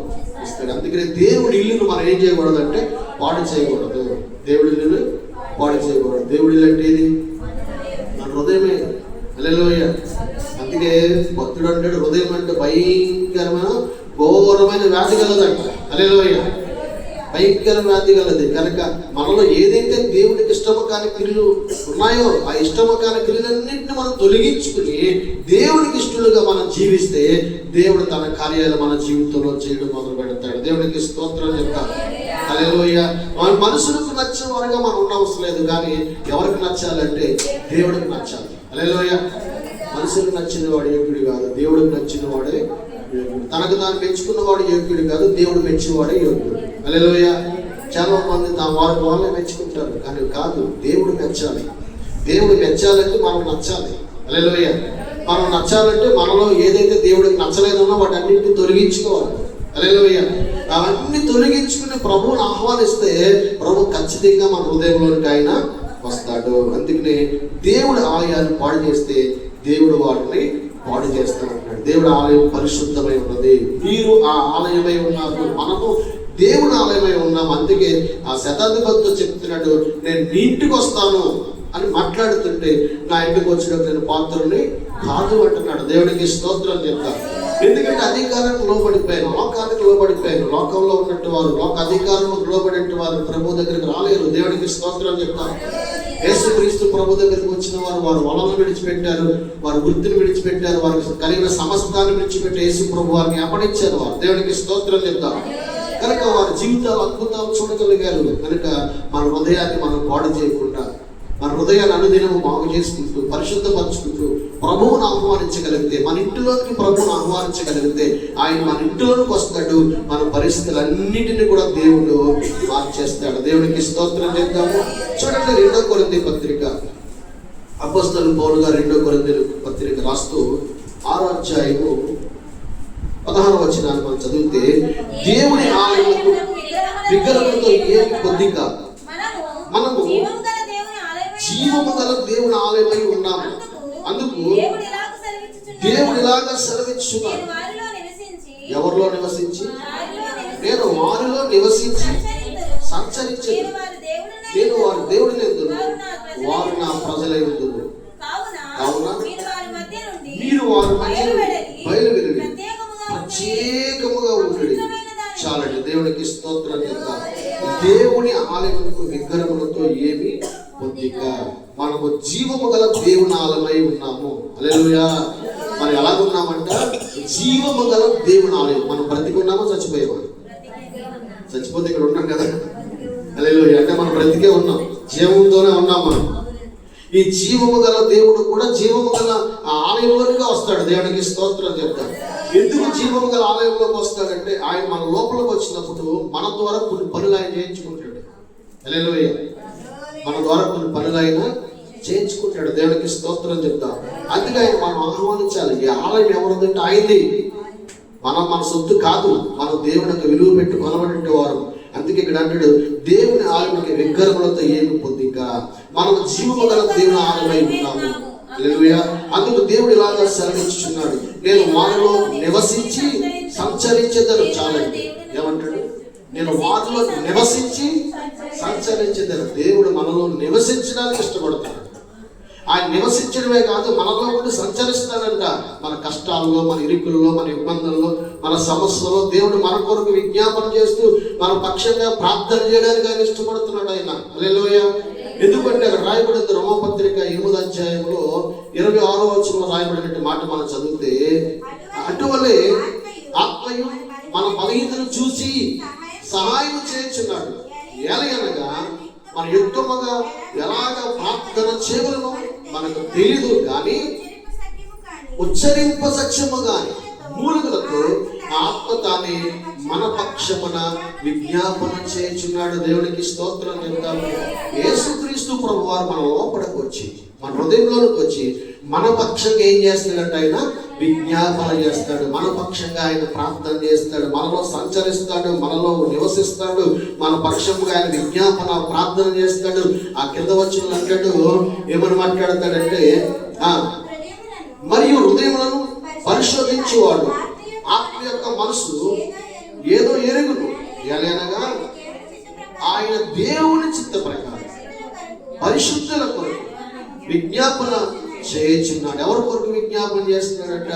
ఇస్తాడు. అందుకనే దేవుడి ఇల్లును మనం ఏం చేయకూడదు అంటే పాడు చేయకూడదు. దేవుడి ఇల్లును పాడు చేయకూడదు. దేవుడి ఇల్లు అంటే ఏది? మన హృదయమే. హల్లెలూయా. అందుకే భక్తుడు అంటాడు, హృదయం అంటే భయంకరమైన ఘోరమైన వ్యాధి కలదంట. హల్లెలూయా. భయంకర వ్యాధి కలది. కనుక మనలో ఏదైతే దేవుడికి ఇష్టము కాని క్రియలు ఉన్నాయో ఆ ఇష్టము కాని క్రియలన్నింటినీ మనం తొలగించుకుని దేవుడికి ఇష్టలుగా మనం జీవిస్తే దేవుడు తన కార్యాలు మన జీవితంలో చేయడం మొదలు పెడతాడు. దేవుడికి స్తోత్రం చెప్తారు. హల్లెలూయా. మన మనసులకు నచ్చిన వారుగా మనం ఉండవసరం లేదు, కానీ ఎవరికి నచ్చాలంటే దేవుడికి నచ్చాలి. హల్లెలూయా. మనుషులకు నచ్చిన వాడు యోగ్యుడు కాదు, దేవుడికి నచ్చిన వాడే యోగ్యుడు. తనకు తాను మెచ్చుకున్నవాడు యోగ్యుడు కాదు, దేవుడు మెచ్చేవాడే యోగ్యుడు. హల్లెలూయా. చాలా మంది వాళ్ళే మెచ్చుకుంటారు, కానీ కాదు, దేవుడు మెచ్చాలి. దేవుడు మెచ్చాలంటే మనం నచ్చాలి. హల్లెలూయా. మనం నచ్చాలంటే మనలో ఏదైతే దేవుడికి నచ్చలేదన్నా వాటి అన్నింటినీ తొలగించుకోవాలి. హల్లెలూయా. అవన్నీ తొలగించుకుని ప్రభువుని ఆహ్వానిస్తే ప్రభు ఖచ్చితంగా మన హృదయంలోనికి ఆయన వస్తాడు. అందుకనే దేవుడు ఆలయాన్ని పాడు చేస్తే దేవుడు వాటిని పాడు చేస్తూ ఉంటాడు. దేవుడు ఆలయం పరిశుద్ధమై ఉన్నది, మీరు ఆ ఆలయమై ఉన్నారు. మనము దేవుని ఆలయమై ఉన్నాం. అందుకే ఆ శతాధిపతితో చెప్తున్నాడు, నేను నీ ఇంటికి వస్తాను, అని మాట్లాడుతుంటే నా ఇంటికి వచ్చినప్పుడు నేను పాత్రుని కాదు అంటున్నాడు. దేవునికి స్తోత్రం చెప్తాను. ఎందుకంటే అధికారానికి లోబడిపోయాను, లోకానికి లోబడిపోయాను. లోకంలో ఉన్నట్టు వారు, లోక అధికారులకు లోబడే వారు ప్రభు దగ్గరికి రాలేరు. దేవునికి స్తోత్రం చెప్తాను. యేసుక్రీస్తు ప్రభు దగ్గరికి వచ్చిన వారు వలలను విడిచిపెట్టారు, వారు వృత్తిని విడిచిపెట్టారు, వారికి కలిగిన సమస్తాన్ని విడిచిపెట్టి యేసు ప్రభు వారిని అప్పడించారు. వారు దేవునికి స్తోత్రం చెప్తారు. కనుక వారి జీవితాలు అద్భుతాలు చూడగలిగారు. కనుక మన హృదయాన్ని మనం పాడు చేయకుండా, మన హృదయాన్ని అనుదినము బాగు చేసుకుంటూ, పరిశుద్ధపరచుకుంటూ ప్రభువును ఆహ్వానించగలిగితే, మన ఇంటిలోకి ప్రభువును ఆహ్వానించగలిగితే ఆయన మన ఇంటిలోకి వస్తాడు. మన పరిస్థితులన్నిటిని కూడా దేవుడు మార్చేస్తాడు. దేవునికి స్తోత్రం చేద్దాము. చూడండి, 2 కొరింథీ పత్రిక, అపోస్తలుడు పౌలు గారు 2 కొరింథీ పత్రిక రాస్తూ 6వ అధ్యాయము 16వ వచనాన్ని మనం చదివితే, దేవుని ఆలయములకు విగ్రహములతో ఏమి కొద్దిగా మనము జీవము గల దేవుని ఆలయమై ఉన్నాము. అందుకు దేవుడు ఇలాగా సెలవిచ్చున్నాడు, ఎవరిలో నివసించి? నేను వారిలో నివసించి సంచరించేది, నేను వారి దేవుడిని ఎందును, వారు నా ప్రజలై ఉందును. కావున మీరు వారి మధ్య బయలువెళ్ళి ప్రత్యేకముగా ఉంటుంది. చాలండి. దేవునికి స్తోత్రం చెప్తారు. దేవుని ఆలయములకు విగ్రహములతో ఏమి కొద్దిగా మనము జీవము గల దేవుని ఆలయమై ఉన్నాము. హల్లెలూయా. మరి ఎలాగున్నామంట? జీవము గల దేవుని ఆలయం. మనం బ్రతికున్నామా, చచ్చిపోయామా? చచ్చిపోతే ఇక్కడ ఉన్నాం కదా. హల్లెలూయా. అంటే మనం బ్రతికే ఉన్నాం, జీవంతోనే ఉన్నాం మనం. ఈ జీవము గల దేవుడు కూడా జీవము గల ఆలయంలోనికి వస్తాడు. దేవునికి స్తోత్రం చెప్తాడు. ఎందుకు జీవము గల ఆలయంలోకి వస్తాడంటే, ఆయన మన లోపలికి వచ్చినప్పుడు మన ద్వారా కొన్ని పనులు ఆయన చేయించుకుంటాడు. హల్లెలూయా. మన ద్వారా కొన్ని పనులు ఆయన చేయించుకుంటాడు. దేవునికి స్తోత్రం చెప్తాం. అందుకే ఆయన మనం ఆహ్వానించాలి. ఈ ఆలయం ఎవరిదంటే ఆయనది, మన సొత్తు కాదు. మనం దేవునికి విలువ పెట్టి కొనబడి వారు. అందుకే ఇక్కడ అంటాడు, దేవుని ఆలయానికి విగ్రహములతో ఏమి పొందిక, మనం జీవము గల దేవుని ఆలయమై ఉన్నాము. హల్లెలూయా. అందుకు దేవుడు ఇలాగా సెలవిచ్చుచున్నాడు, నేను వారిలో నివసించి సంచరించేదను. చాలండి. ఏమంటాడు? నేను వారిలో నివసించి సంచరించేదను. దేవుడు మనలో నివసించడానికి ఇష్టపడతాడు. ఆయన నివసించడమే కాదు, మనలో ఉండి సంచరిస్తాడంట. మన కష్టాల్లో, మన ఇరుకుల్లో, మన ఇబ్బందుల్లో, మన సమస్యలో దేవుడు మన కొరకు విజ్ఞాపన చేస్తూ మన పక్షంగా ప్రార్థన చేయడానికి ఆయన ఇష్టపడుతున్నాడు ఆయన. హల్లెలూయా. ఎందుకంటే అక్కడ రాయబడింది రోమపత్రిక 8వ అధ్యాయంలో 26వ వచనంలో రాయబడినట్టు మాట మనం చదివితే, అటువలే ఆత్మయు మన బలహీనతను చూసి సహాయం చేయుచున్నాడు. ఎలాగనగా మన యుక్తముగా ఎలాగ ప్రార్థన చేయవలనో మనకు తెలియదు, కానీ ఉచ్చరింప సత్యము గాని మూలుగులతో ఆత్మ తానే మన పక్షమున విజ్ఞాపన చేయుచున్నాడు. దేవునికి స్తోత్రం చెప్తాము. యేసుక్రీస్తు ప్రభువారు మన లోపలికి వచ్చి, మన హృదయంలోకి వచ్చి మన పక్షంగా ఏం చేస్తాడంటే ఆయన విజ్ఞాపన చేస్తాడు. మన పక్షంగా ఆయన ప్రార్థన చేస్తాడు, మనలో సంచరిస్తాడు, మనలో నివసిస్తాడు, మన పక్షంగా ఆయన విజ్ఞాపన ప్రార్థన చేస్తాడు. ఆ కింద వచ్చిన అంటాడు, ఏమని మాట్లాడతాడంటే, మరియు హృదయములను పరిశోధించేవాడు ఆత్మ యొక్క మనసు ఏదో ఎరుగును, ఎలాగనగా ఆయన దేవుని చిత్త ప్రకారం పరిశుద్ధుల కొరకు విజ్ఞాపన చేయుచున్నాడు. ఎవరి కొరకు విజ్ఞాపన చేస్తున్నాడట?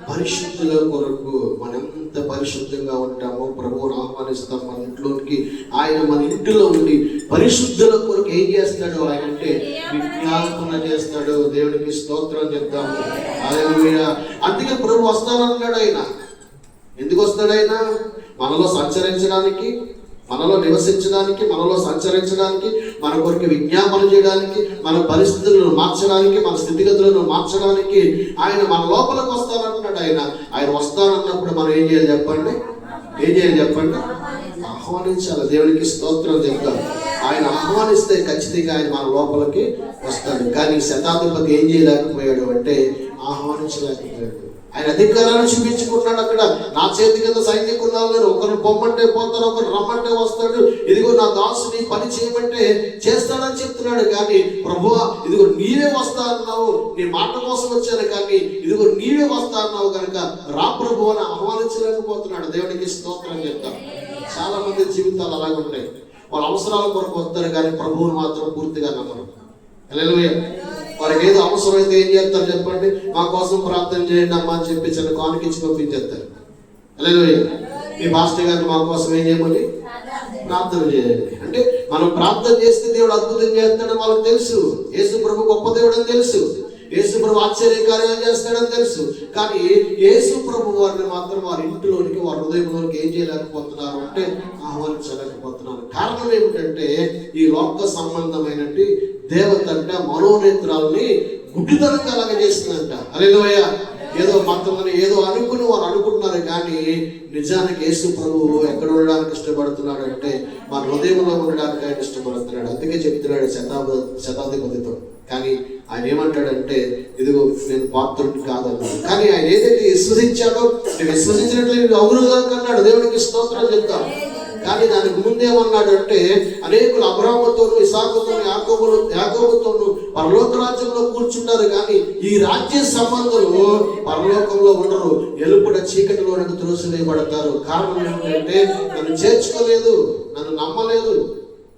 పరిశుద్ధుల కొరకు. మనం ఎంత పరిశుద్ధంగా ఉంటామో ప్రభువును ఆహ్వానిస్తాం మన ఇంట్లోకి. ఆయన మన ఇంటిలో ఉండి పరిశుద్ధుల కొరకు ఏం చేస్తాడు? ఆయన అంటే విజ్ఞాపన చేస్తాడు. దేవునికి స్తోత్రం చెప్తాము. హల్లెలూయా. అందుకే ప్రభు వస్తానన్నాడు. ఆయన ఎందుకు వస్తాడు? ఆయన మనలో సంచరించడానికి, మనలో నివసించడానికి, మనలో సంచరించడానికి, మన కొరకు విజ్ఞాపన చేయడానికి, మన పరిస్థితులను మార్చడానికి, మన స్థితిగతులను మార్చడానికి ఆయన మన లోపలికి వస్తానంటున్నాడు. ఆయన వస్తానన్నప్పుడు మనం ఏం చేయాలి చెప్పండి? ఆహ్వానించాలి. దేవునికి స్తోత్రం చెప్తాం. ఆయన ఆహ్వానిస్తే ఖచ్చితంగా ఆయన మన లోపలికి వస్తాడు. కానీ శతాధిపతి ఏం చేయలేకపోయాడు అంటే ఆహ్వానించలేకపోయాడు. ఆయన అధికారాన్ని చూపించుకున్నాడు. అక్కడ నా చేతి కింద సైనికున్నారు, ఒకరు పొమ్మంటే పోతారు, ఒకరు రమ్మంటే వస్తాడు, ఇదిగో నా దాసుని పని చేయమంటే చేస్తాడని చెప్తున్నాడు. కానీ ప్రభువా, ఇదిగో నీవే వస్తా అన్నావు, నీ మాట కోసం వచ్చాను, కానీ ఇదిగో నీవే వస్తా అన్నావు కనుక రా ప్రభు అని ఆహ్వానించలేకపోతున్నాడు. దేవునికి స్తోత్రం చెప్తాం. చాలా మంది జీవితాలు అలాగే ఉంటాయి. వాళ్ళ అవసరాల కొరకు వస్తారు, కానీ ప్రభువుని మాత్రం పూర్తిగా నమ్మరు. హల్లెలూయా. వారికి ఏదో అవసరమైతే ఏం చేస్తారు చెప్పండి, మా కోసం ప్రార్థన చేయండి అమ్మా అని చెప్పి చిన్న కానుక ఇచ్చి పంపించేస్తారు. హల్లెలూయా. మీ పాస్టర్ గారిని మా కోసం ఏం చేయమని ప్రార్థన చేయండి అంటే, మనం ప్రార్థన చేస్తే దేవుడు అద్భుతం చేస్తాడని వాళ్ళకి తెలుసు. యేసు ప్రభు గొప్ప దేవుడు అని తెలుసు. యేసు ప్రభు ఆశ్చర్య కార్యాలు చేస్తాడని తెలుసు. కానీ యేసు ప్రభు వారిని మాత్రం వారి ఇంటిలోనికి, వారి హృదయంలోనికి ఏం చేయలేకపోతున్నారు అంటే ఆహ్వానించలేకపోతున్నారు. కారణం ఏమిటంటే, ఈ లోక సంబంధమైనటువంటి దేవత అంటే మనోనేత్రాలని గుడ్డితనం కలగజేస్తుందంట. హల్లెలూయా. ఏదో మంత్రమని ఏదో అనుకుని వారు అనుకుంటున్నారు, కానీ నిజానికి యేసు ప్రభువు ఎక్కడ ఉండడానికి ఇష్టపడుతున్నాడు అంటే మన హృదయంలో ఉండడానికి ఆయన ఇష్టపడుతున్నాడు. అందుకే చెప్తున్నాడు శతాధిపతితో. కానీ ఆయన ఏమంటాడంటే, ఇదిగో నేను పాత్రుడిని కాదన్నాడు. కానీ ఆయన ఏదైతే విశ్వసించాడో, నేను విశ్వసించినట్లు అవునుగా కన్నాడు. దేవునికి స్తోత్రాలు చెప్తాం. కానీ దానికి ముందేమన్నాడు అంటే, అనేకులు అబ్రాహాముతోను, ఇసాకుతోను, యాకోబుతోను పరలోక రాజ్యంలో కూర్చున్నారు, కానీ ఈ రాజ్య సంబంధులు పరలోకంలో ఉండరు, ఎలుపుడ చీకటిలోనికి త్రోసివేయబడతారు. కారణం ఏమిటంటే, నన్ను చేర్చుకోలేదు, నన్ను నమ్మలేదు,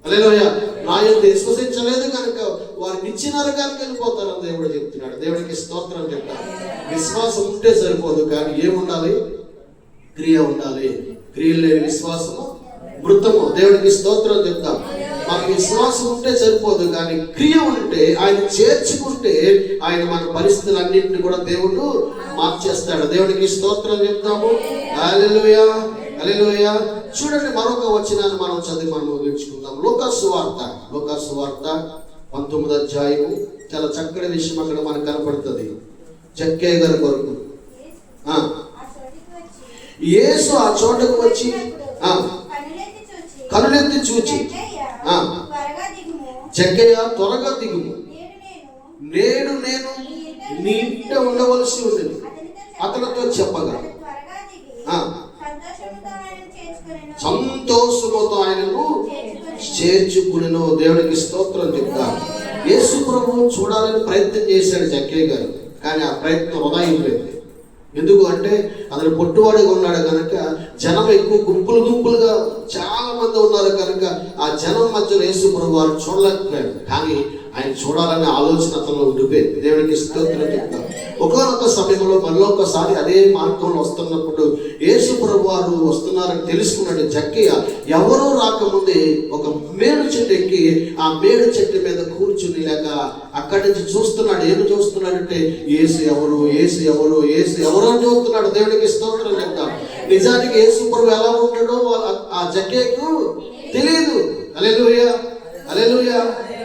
హల్లెలూయా, నా యొక్క విశ్వసించలేదు కనుక వారు నిచ్చిన నరకానికి వెళ్ళిపోతారని దేవుడు చెప్తున్నాడు. దేవుడికి స్తోత్రం చెప్తారు. విశ్వాసం ఉంటే సరిపోదు, కానీ ఏముండాలి? క్రియ ఉండాలి. క్రియలు లేని విశ్వాసము మృతము. దేవుడికి స్తోత్రం చెప్తాం. మనకి విశ్వాసం ఉంటే సరిపోదు, కానీ క్రియ ఉంటే, ఆయన చేర్చుకుంటే ఆయన మన పరిస్థితులన్నింటినీ కూడా దేవుడు మార్చేస్తాడు. దేవుడికి స్తోత్రం చెప్తాము. హల్లెలూయా, హల్లెలూయా. చూడండి, మరొక వచనాన్ని మనం చదివి మనం ముగించుకుందాం. లూకాసు సువార్త 19వ అధ్యాయము. చాలా చక్కటి విషయం అక్కడ మనకు కనపడుతుంది. జక్కయ్య గారి కొరకు యేసు ఆ చోటకు వచ్చి కనులెత్తి చూచి, జక్కయ్య త్వరగా దిగుము, నేడు నేను నీ ఇంట ఉండవలసి ఉన్నది అతనితో చెప్పగా సంతోషముతో ఆయనను చేర్చుకునేను. దేవుడికి స్తోత్రం చెప్తాను. యేసు ప్రభువు చూడాలని ప్రయత్నం చేశాడు జక్కయ్య గారు, కానీ ఆ ప్రయత్నం వృధా అయిపోయింది. ఎందుకు అంటే, అతను పొట్టువాడిగా ఉన్నాడు కనుక, జనం ఎక్కువ గుంపులుగా చాలా మంది ఉన్నారు కనుక ఆ జనం మధ్యలో యేసు ప్రభు వారు చూడలేకపోయాడు. కానీ ఆయన చూడాలనే ఆలోచన అతను ఉండిపోయింది. దేవుడికి స్తోత్రం చెప్తాం. ఒకనొక సమయంలో మళ్ళీ ఒకసారి అదే మార్గంలో వస్తున్నప్పుడు యేసు ప్రభు వారు వస్తున్నారని తెలుసుకున్నాడు జక్కయ్య. ఎవరో రాకముందే ఒక మేడు చెట్టు ఎక్కి ఆ మేడు చెట్టు మీద కూర్చుని లేక అక్కడి నుంచి చూస్తున్నాడు. ఏమి చూస్తున్నాడంటే, యేసు ఎవరు, యేసు ఎవరు, యేసు ఎవరు అని చూస్తున్నాడు. దేవుడికి స్తోత్రం చెప్తాం. నిజానికి యేసు ప్రభు ఎలా ఉంటాడో ఆ జక్కయ్యకు తెలియదు. హల్లెలూయా, హల్లెలూయా.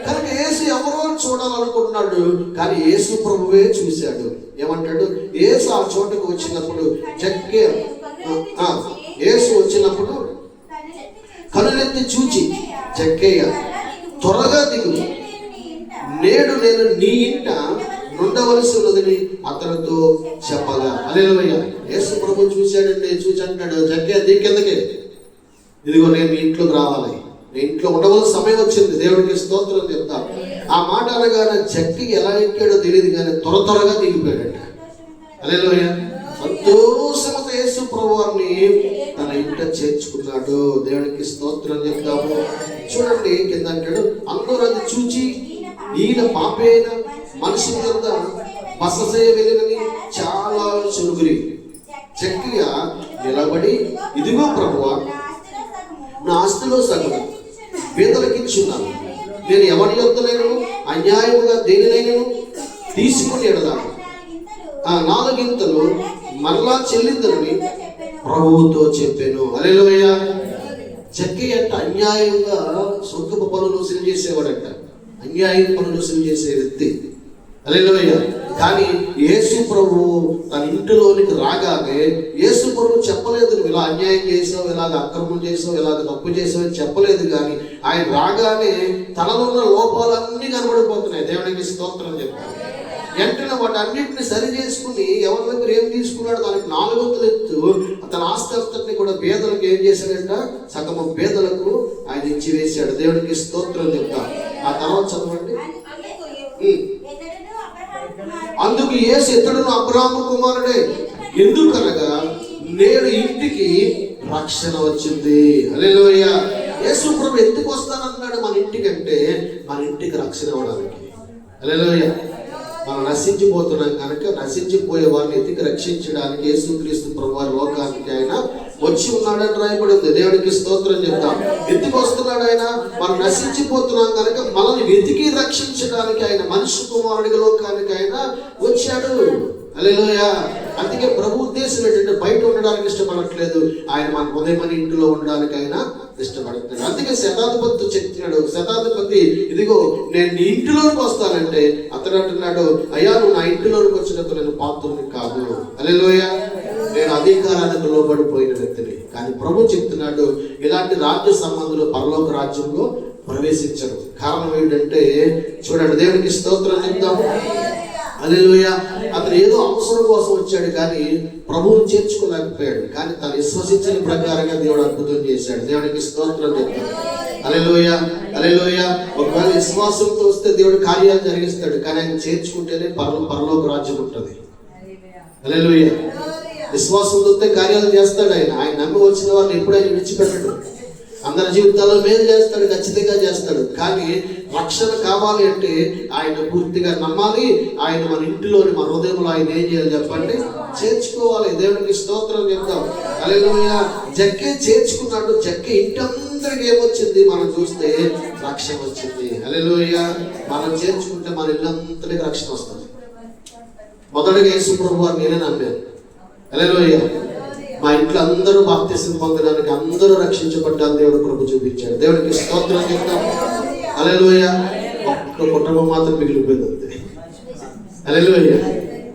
కనుక యేసు ఎవరో చూడాలనుకుంటున్నాడు, కానీ యేసు ప్రభువే చూశాడు. ఏమంటాడు? యేసు ఆ చోటుకు వచ్చినప్పుడు యేసు వచ్చినప్పుడు కనులెత్తి చూచి, జక్కయ్య త్వరగా దిగు, నేడు నేను నీ ఇంట ఉండవలసి ఉన్నదని అతనితో చెప్పగా. హల్లెలూయా. యేసు ప్రభు చూశాడంటే, చూసి అంటాడు, జక్కయ్య దిగి కిందకే, ఇదిగో నేను మీ ఇంట్లోకి రావాలి, నీ ఇంట్లో ఉండవలసిన సమయం వచ్చింది. దేవుడికి స్తోత్రం చెప్తాం. ఆ మాట అనగానే జక్కయ్య ఎలా ఎక్కాడో తెలియదు, కానీ త్వరగా దిగిపోయాడట. హల్లెలూయా. సంతోషంతో యేసు ప్రభువారిని తన ఇంట చేర్చుకున్నాడు. దేవుడికి స్తోత్రం చెప్తాము. చూడండి, కింద అంటాడు, అందరూ అది చూచి ఈయన పాపైన మనిషి కింద బససే వెళ్ళినని చాలా చెరుగురి. జక్కయ్య నిలబడి, ఇదిగో ప్రభువా, నా ఆస్తిలో సగం పేదలకు ఇచ్చున్నాను, నేను ఎవరి యొద్దనైనను అన్యాయముగా దేనినైనను తీసుకుని ఎడదాను, 4 గింతలు మరలా చెల్లిందని ప్రభువుతో చెప్పాను. హల్లెలూయా. జక్కయ్య అంట అన్యాయంగా సొంతపు పనులు వసూలు చేసేవాడంట, అన్యాయం పనులు వసూలు చేసే వ్యక్తి. హల్లెలూయా. కానీ యేసు ప్రభు తన ఇంటిలోనికి రాగానే యేసు ప్రభు చెప్పలేదు, నువ్వు ఇలా అన్యాయం చేసావు, ఇలాగ అక్రమం చేసావు, ఇలాగ తప్పు చేసావు అని చెప్పలేదు. కానీ ఆయన రాగానే తనలో ఉన్న లోపాలన్నీ కనబడిపోతున్నాయి. దేవునికి స్తోత్రం చెప్పారు. వెంటనే వాటి అన్నింటిని సరి చేసుకుని ఎవరి దగ్గర ఏం తీసుకున్నాడు, దానికి 4 వంతులు ఎత్తు తన ఆస్తి అంతటిని కూడా పేదలకు ఏం చేశాడంట, సగము పేదలకు ఆయన ఇచ్చి వేశాడు. దేవునికి స్తోత్రం చెప్తారు. ఆ తర్వాత చదవండి. అందుకు యేసు ఇతడును అబ్రాహాము కుమారుడే, ఎందుకనగా నేడు ఇంటికి రక్షణ వచ్చింది. హల్లెలూయా. యేసు ప్రభు ఎందుకు వస్తానన్నాడు మన ఇంటికి అంటే, మన ఇంటికి రక్షణ ఇవ్వడానికి. హల్లెలూయా. మనం నశించిపోతున్నాం కనుక నశించిపోయే వారిని ఎతికి రక్షించడానికి యేసుక్రీస్తు ప్రభువారి లోకానికి ఆయన వచ్చి ఉన్నాడని రాయబడింది. దేవునికి స్తోత్రం చెప్తాం. ఎత్తికి వస్తున్నాడు ఆయన. మనం నశించిపోతున్నాం కనుక మనల్ని వెతికి రక్షించడానికి ఆయన మనుష్య కుమారుడిగా లోకానికి ఆయన వచ్చాడు. హల్లెలూయా. అందుకే ప్రభు ఉద్దేశం ఏంటంటే బయట ఉండడానికి ఇష్టపడట్లేదు, ఆయన మన హృదయమని ఇంటిలో ఉండడానికి ఆయన ఇష్టపడుతున్నాడు. అందుకే శతాధిపతి చెప్తున్నాడు, శతాధిపతి ఇదిగో నేను నీ ఇంటిలోకి వస్తానంటే అతడు అంటున్నాడు, అయ్యా నువ్వు నా ఇంటిలోకి వచ్చినప్పుడు నేను పాత్రుని కాదు. హల్లెలూయా. నేను అధికారానికి లోబడిపోయిన వ్యక్తిని. కానీ ప్రభు చెప్తున్నాడు, ఇలాంటి రాజ్య సంబంధులు పరలోక రాజ్యంలో ప్రవేశించరు. కారణం ఏంటంటే చూడండి, దేవునికి స్తోత్రం చెప్తాము. హల్లెలూయా. అతను ఏదో అవసరం కోసం వచ్చాడు కానీ ప్రభువుని చేర్చుకోలేకపోయాడు. కానీ తను విశ్వసించిన ప్రకారంగా దేవుడు అద్భుతం చేశాడు. దేవునికి స్తోత్రం చెప్తాడు. హల్లెలూయా. హల్లెలూయా. ఒకవేళ విశ్వాసంతో వస్తే దేవుడు కార్యాలు జరిగిస్తాడు, కానీ ఆయన చేర్చుకుంటేనే పరలోక రాజ్యం ఉంటుంది. హల్లెలూయా. విశ్వాసంతో వస్తే కార్యాలు చేస్తాడు ఆయన. ఆయన నమ్మి వచ్చిన వాళ్ళని ఎప్పుడైనా విడిచిపెట్టడు. అందరి జీవితాల్లో మేలు చేస్తాడు, ఖచ్చితంగా చేస్తాడు. కానీ రక్షణ కావాలి అంటే ఆయన పూర్తిగా నమ్మాలి. ఆయన మన ఇంటిలోని మన హృదయంలో ఆయన ఏం చేయాలి చెప్పండి, చేర్చుకోవాలి. దేవునికి స్తోత్రం చెప్తాం. హల్లెలూయా. జక్కే చేర్చుకున్నాడు. జక్కే ఇంటి అందరికి ఏమొచ్చింది మనం చూస్తే రక్షణ వచ్చింది. హల్లెలూయా. మనం చేర్చుకుంటే మన ఇల్లంతటికి రక్షణ వస్తుంది. మొదటగా యేసు ప్రభు వారు నేనే నమ్మాను. హల్లెలూయా. మా ఇంట్లో అందరూ బాప్తిసం పొందడానికి అందరూ రక్షించబడ్డారు. దేవుడు కృప చూపించాడు. దేవుడికి స్తోత్రం చెప్తాం. హల్లెలూయా. ఒక్క కుటుంబం మాత్రం మిగిలిపోయింది అంతే. హల్లెలూయా.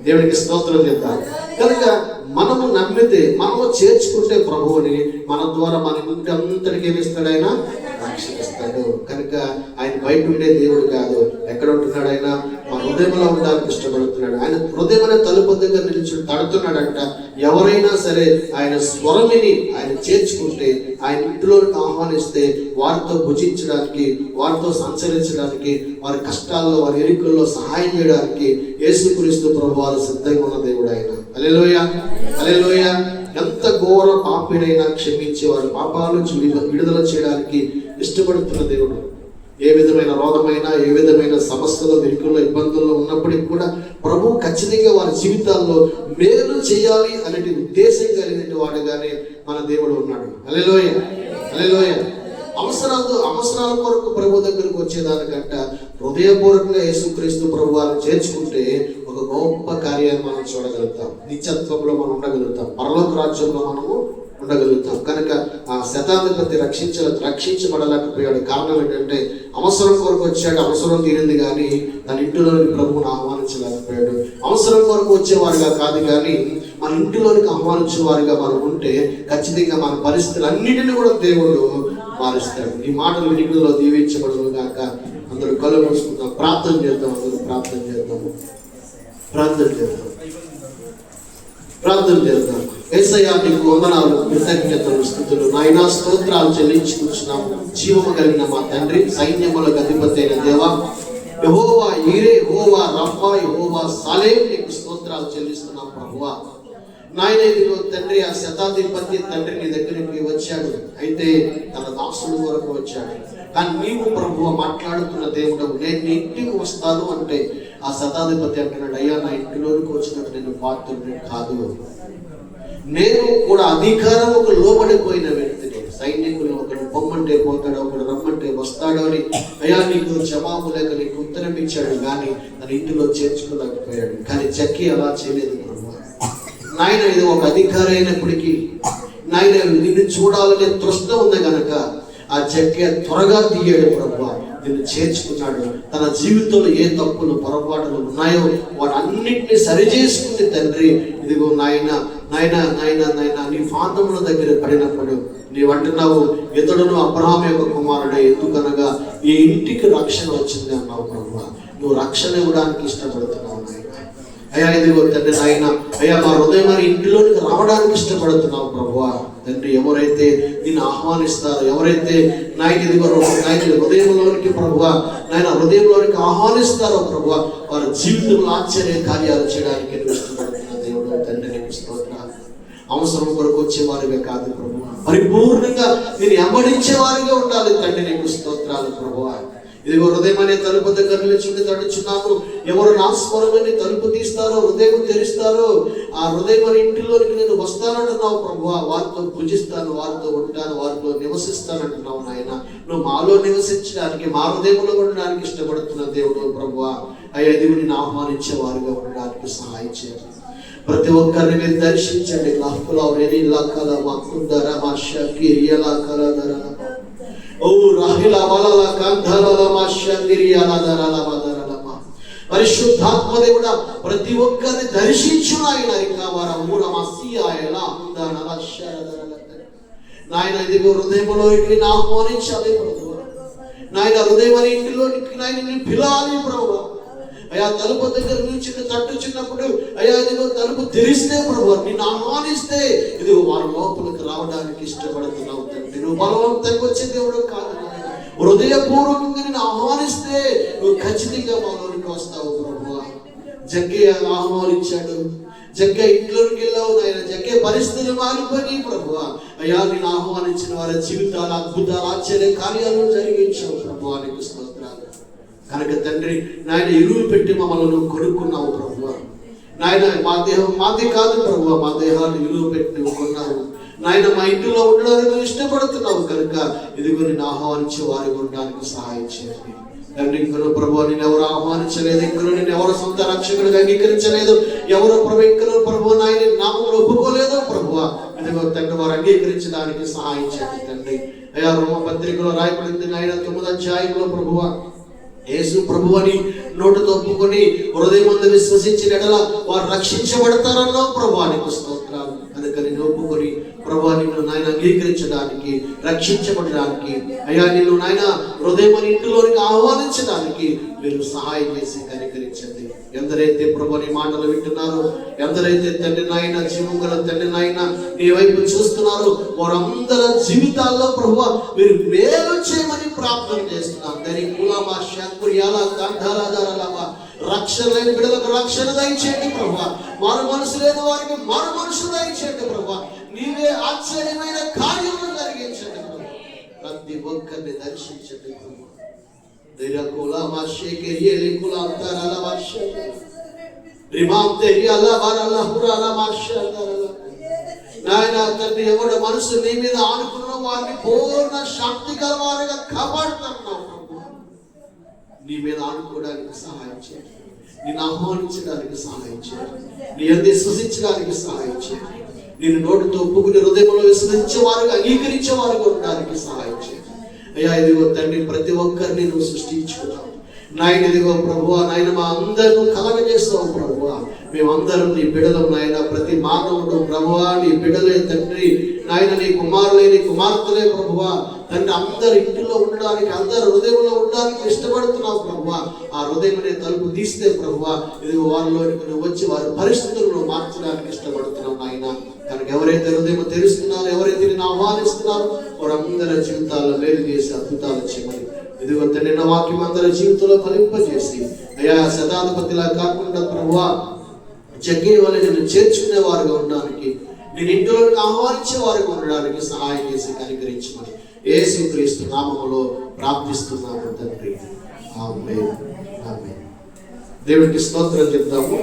దేవుడికి స్తోత్రం చెప్తాం. కనుక మనము నమ్మితే, మనము చేర్చుకుంటే ప్రభువుని, మన ద్వారా మన ఇంటి అంతటికి ఏమిస్తాడు ఆయన, రక్షిస్తాడు. కనుక ఆయన బయట ఉండే దేవుడు కాదు. ఎక్కడ ఉంటున్నాడు ఆయన, మన హృదయంలో ఉండడానికి ఇష్టపడుతున్నాడు. ఆయన హృదయం అనే తలుపు దగ్గర నిలిచి తడుతున్నాడంట. ఎవరైనా సరే ఆయన స్వరమిని ఆయన చేర్చుకుంటే, ఆయన ఇంటిలోకి ఆహ్వానిస్తే వారితో భుజించడానికి, వారితో సంచరించడానికి, వారి కష్టాల్లో వారి ఎరుకల్లో సహాయం చేయడానికి యేసుక్రీస్తు ప్రభువారు సిద్ధంగా ఉన్న దేవుడు ఆయన. హల్లెలూయా. హల్లెలూయా. ఎంత ఘోర పాపినైనా క్షమించి వారి పాపాల నుంచి విడుదల చేయడానికి ఇష్టపడుతున్న దేవుడు. ఏ విధమైన రోగమైనా, ఏ విధమైన సమస్యలో, వెనుకల్లో, ఇబ్బందుల్లో ఉన్నప్పటికీ కూడా ప్రభు ఖచ్చితంగా వారి జీవితాల్లో మేలు చేయాలి అనే ఉద్దేశం కలిగిన వాడుగానే మన దేవుడు ఉన్నాడు. హల్లెలూయా. హల్లెలూయా. అవసరాల కొరకు ప్రభు దగ్గరకు వచ్చేదానికంట హృదయపూర్వకంగా యేసుక్రీస్తు ప్రభు వారిని చేర్చుకుంటే ఒక గొప్ప కార్యాన్ని మనం చూడగలుగుతాం. నిత్యత్వంలో మనం ఉండగలుగుతాం. పరలోక రాజ్యంలో మనము ఉండగలుగుతాం. కనుక ఆ శతాధిపతి రక్షించబడలేకపోయాడు. కారణం ఏంటంటే అవసరం కొరకు వచ్చాడు, అవసరం తీరింది కానీ తన ఇంటిలోని ప్రభువుని ఆహ్వానించలేకపోయాడు. అవసరం కొరకు వచ్చేవారుగా కాదు కానీ మన ఇంటిలోనికి ఆహ్వానించే వారిగా మనం ఉంటే ఖచ్చితంగా మన పరిస్థితులు అన్నిటిని కూడా దేవుడు మారుస్తాడు. ఈ మాటలు వినికిడిలో దీవించబడను గాక. అందరూ కళ్ళు మూసుకుందాం, ప్రార్థన చేద్దాం. అందరూ ప్రార్థన చేద్దాము. యేసయ్యా నీకు వందనాలు, కృతజ్ఞతలు, స్తుతులు. నాయనా స్తోత్రాలు చెల్లించుకుంటున్నాము. జీవము కలిగిన మా తండ్రి, సైన్యములకు అధిపతి అయిన దేవా, యెహోవా ఈరే, యెహోవా రఫా, యెహోవా సాలేం నీకు స్తోత్రాలు చెల్లిస్తున్నాం ప్రభువా. నాయన ఇదిగో తండ్రి, ఆ శతాధిపతి తండ్రి నీ దగ్గరికి వచ్చాడు. అయితే తన దాసుడు వరకు వచ్చాడు. కానీ నీవు ప్రభువు మాట్లాడుతున్న దేవుడు, నేను నీ ఇంటికి వస్తాను అంటే ఆ శతాధిపతి అంటున్నాడు, అయ్యా నా ఇంటిలోనికి వచ్చినట్టు నేను పాత్రుడిని కాదు. నేను కూడా అధికారముకు లోబడిపోయిన వ్యక్తిని. సైనికులు ఒకడు పొమ్మంటే పోతాడు, ఒకడు రమ్మంటే వస్తాడు అని అయ్యా నీకు జవాబు లేక నీకు ఉత్తరం ఇచ్చాడు, కానీ తన ఇంటిలో చేర్చుకోలేకపోయాడు. కానీ జక్కి అలా చేయలేదు ప్రభు. నాయన ఇది ఒక అధికారి అయినప్పటికీ నాయన నిన్ను చూడాలనే తృష్ణ ఉంది కనుక ఆ జక్కి త్వరగా తీయాడు ప్రభు. నిన్ను చేర్చుకున్నాడు. తన జీవితంలో ఏ తప్పులు పొరపాటులు ఉన్నాయో వాటన్నిటిని సరిచేసుకుంది తండ్రి. ఇదిగో నాయన నాయన నాయన నాయన నీ పాదముల దగ్గర పడినప్పుడు నీవంటున్నావు, ఇతడును అబ్రహాము యొక్క కుమారుడే, ఎందుకనగా ఈ ఇంటికి రక్షణ వచ్చింది అన్నావు ప్రభు. నువ్వు రక్షణ ఇవ్వడానికి ఇష్టపడుతున్నావు నాయన. అయ్యా ఇదిగో తండ్రి నాయన, అయ్యా మా హృదయం ఇంటిలోనికి రావడానికి ఇష్టపడుతున్నావు ప్రభువా. తండ్రి ఎవరైతే నిన్ను ఆహ్వానిస్తారో, ఎవరైతే నాయన ఇదిగో నాయన హృదయంలోనికి ప్రభువా, నాయన హృదయంలోనికి ఆహ్వానిస్తారో ప్రభువా, వారి జీవితంలో ఆశ్చర్య కార్యాలు చేయడానికి నువ్వు ఇష్టపడుతున్న దేవుడు తండ్రి నీకు స్తోత్రాలు. అవసరం కొరకు వచ్చేవారిగా కాదు ప్రభువా, పరిపూర్ణంగా నేను వెంబడించేవారిగా ఉండాలి తండ్రి నీకు స్తోత్రాలు ప్రభువా. ఇదిగో హృదయం అనే తలుపు దగ్గర నిలిచి తడుచున్నాను. ఎవరు నా స్వరమని తలుపు తీస్తారో, హృదయం తెరుస్తారో, ఆ హృదయం అనే ఇంటిలోనికి నేను వస్తానంటున్నావు ప్రభువా. వారితో పూజిస్తాను, వారితో ఉంటాను, వారితో నివసిస్తానంటున్నావు నాయన. నువ్వు మాలో నివసించడానికి, మా హృదయంలో ఉండడానికి ఇష్టపడుతున్న దేవుడు ప్రభువా. అయ్యా ఇదిగో నేను ఆహ్వానించే వారిగా ఉండడానికి సహాయం చేయండి. ప్రతి ఒక్కరిని మీరు దర్శించండి. పరిశుద్ధాత్మ దేవుడా ప్రతి ఒక్కరిని దర్శించు నాయన. నాయన ఇదిగో హృదయంలోకి ఆహ్వానించాలి ప్రభువా. నాయన హృదయం అనే ఇంటిలోనికి నాయన పిలాలి ప్రభువా. అయ్యా తలుపు దగ్గర నుంచి తట్టుచున్నప్పుడు అయ్యా ఇదిగో తలుపు తెరిస్తే ప్రభు నిన్ను ఆహ్వానిస్తే ఇదిగో వారి లోపలికి రావడానికి ఇష్టపడుతున్నావు తండ్రి. నువ్వు బలవంతంగా వచ్చే దేవుడు కాదు, హృదయపూర్వకంగా నిన్ను ఆహ్వానిస్తే నువ్వు ఖచ్చితంగా మాలోనికి వస్తావు ప్రభు. జగ్గయ్య ఆహ్వానించాడు, జగ్గయ్య ఇంట్లోకి వెళ్ళావు నాయన. జగ్గయ్య పరిస్థితులు మారిపోయి ప్రభు అయ్యా నేను ఆహ్వానించిన వారి జీవితాలు అద్భుతాలు ఆశ్చర్య కార్యాలు జరిగించావు ప్రభు. నీకు స్తోత్రాలు. కనుక తండ్రి నాయన ఇరువు పెట్టి మమ్మల్ని నువ్వు కొనుక్కున్నావు ప్రభు. నాయన మా దేహం మాది కాదు ప్రభు, మా దేహాన్ని ఇరువు పెట్టి నువ్వు కొన్నావు నాయన. మా ఇంటిలో ఉండడానికి నువ్వు ఇష్టపడుతున్నావు కనుక ఇదిగో నేను ఆహ్వానించే వారికి ఉండడానికి సహాయం చేయండి తండ్రి. ఇంకను ప్రభు నేను ఎవరు ఆహ్వానించలేదు, ఇంకను నేను ఎవరు సొంత రక్షకుడిగా అంగీకరించలేదు, ఎవరు ప్రభు ఇంకను ప్రభు నాయన నామములు ఒప్పుకోలేదు ప్రభు. ఇదిగో తండ్రి వారు అంగీకరించడానికి సహాయం చేయండి తండ్రి. అయ్యా రోమ పత్రికలో రాయబడింది నాయన 9వ అధ్యాయంలో ప్రభువా, యేసు ప్రభు అని నోటితో ఒప్పుకొని హృదయమందు విశ్వసించిన ఎడల వారు రక్షించబడతారన్నావు ప్రభు. నీకు స్తోత్రాలు. అందుకని ఒప్పుకొని ప్రభు నిన్ను నాయన అంగీకరించడానికి, రక్షించబడడానికి అయ్యా నిన్ను నాయన హృదయం అని ఇంటిలోనికి ఆహ్వానించడానికి మీరు సహాయం చేసి కనికరించండి. ఎందరైతే ప్రభు నీ మాటలు వింటున్నారో, ఎందరైతే తండ్రి నాయన జీవం గల తండ్రి నాయన నీ వైపు చూస్తున్నారు, వారందరి జీవితాల్లో ప్రభు మీరు మేలు చేయమని ప్రార్థన చేస్తున్నాం. దాని కులమా శాకుర్యాల గాంధారాధారాలమా రక్షణ లేని బిడ్డలకు రక్షణ దయచేయండి ప్రభు. మారు మనసు లేని వారికి మారు మనసు దయచేయండి ప్రభు. నీవే ఆశ్చర్యమైన కార్యములు జరిగించండి ప్రభు. ప్రతి ఒక్కరిని దర్శించండి ప్రభు. నాయన తండ్రి ఎవరి మనసు నీ మీద ఆనుకున్న వారిని పూర్ణ శక్తి గల వారిగా కాపాడుతున్నావు. నీ మీద ఆనుకోవడానికి సహాయం చేయండి, నిన్ను ఆహ్వానించడానికి సహాయం చేయండి, నీ అంది విశ్వసించడానికి సహాయం చేయండి, నేను నోటితో ఒప్పుకుని హృదయంలో విశ్వసించే వారుగా అంగీకరించే వారుగా ఉండడానికి సహాయం చేయండి. అయ్యా ఇదిగో తండ్రి ప్రతి ఒక్కరిని నువ్వు సృష్టించుకున్నావు నాయన. ఇదిగో ప్రభువా నాయన మా అందరూ కలగజేస్తావు ప్రభువా. మేమందరం నీ బిడ్డలం నాయన. ప్రతి మానవుడు ప్రభువా నీ బిడ్డలే తండ్రి నాయన. నీ కుమారులే నీ కుమార్తెలే ప్రభువా తండ్రి. అందరు ఇంటిలో ఉండడానికి, అందరు హృదయంలో ఉండడానికి ఇష్టపడుతున్నావు ప్రభువా. ఆ హృదయం అనే తలుపు తీస్తే ప్రభువా ఇదిగో వారిలోనికి నువ్వు వచ్చి వారి పరిస్థితులను మార్చడానికి ఇష్టపడుతున్నావు నాయన. కనుక ఎవరైతే హృదయం తెరుస్తున్నారో, ఎవరైతే నిన్ను ఆహ్వానిస్తున్నారో వారందరి జీవితాల్లో మేలు చేసి అద్భుతాలు చేయమని ఇదిగో నిన్న వాక్యం అందరి జీవితంలో ఫలింపజేసి అయ్యా శతాధిపతిలా కాకుండా ప్రభువా జగ్గే వల్ల నిన్ను చేర్చుకునే వారుగా ఉండడానికి, నేను ఇంటిలో ఆహ్వానించే వారుగా ఉండడానికి సహాయం చేసి కనికరించమని యేసుక్రీస్తు నామములో ప్రార్థిస్తున్నాము తండ్రి. ఆమేన్. ఆమేన్. దేవునికి స్తోత్రం చెప్తాము.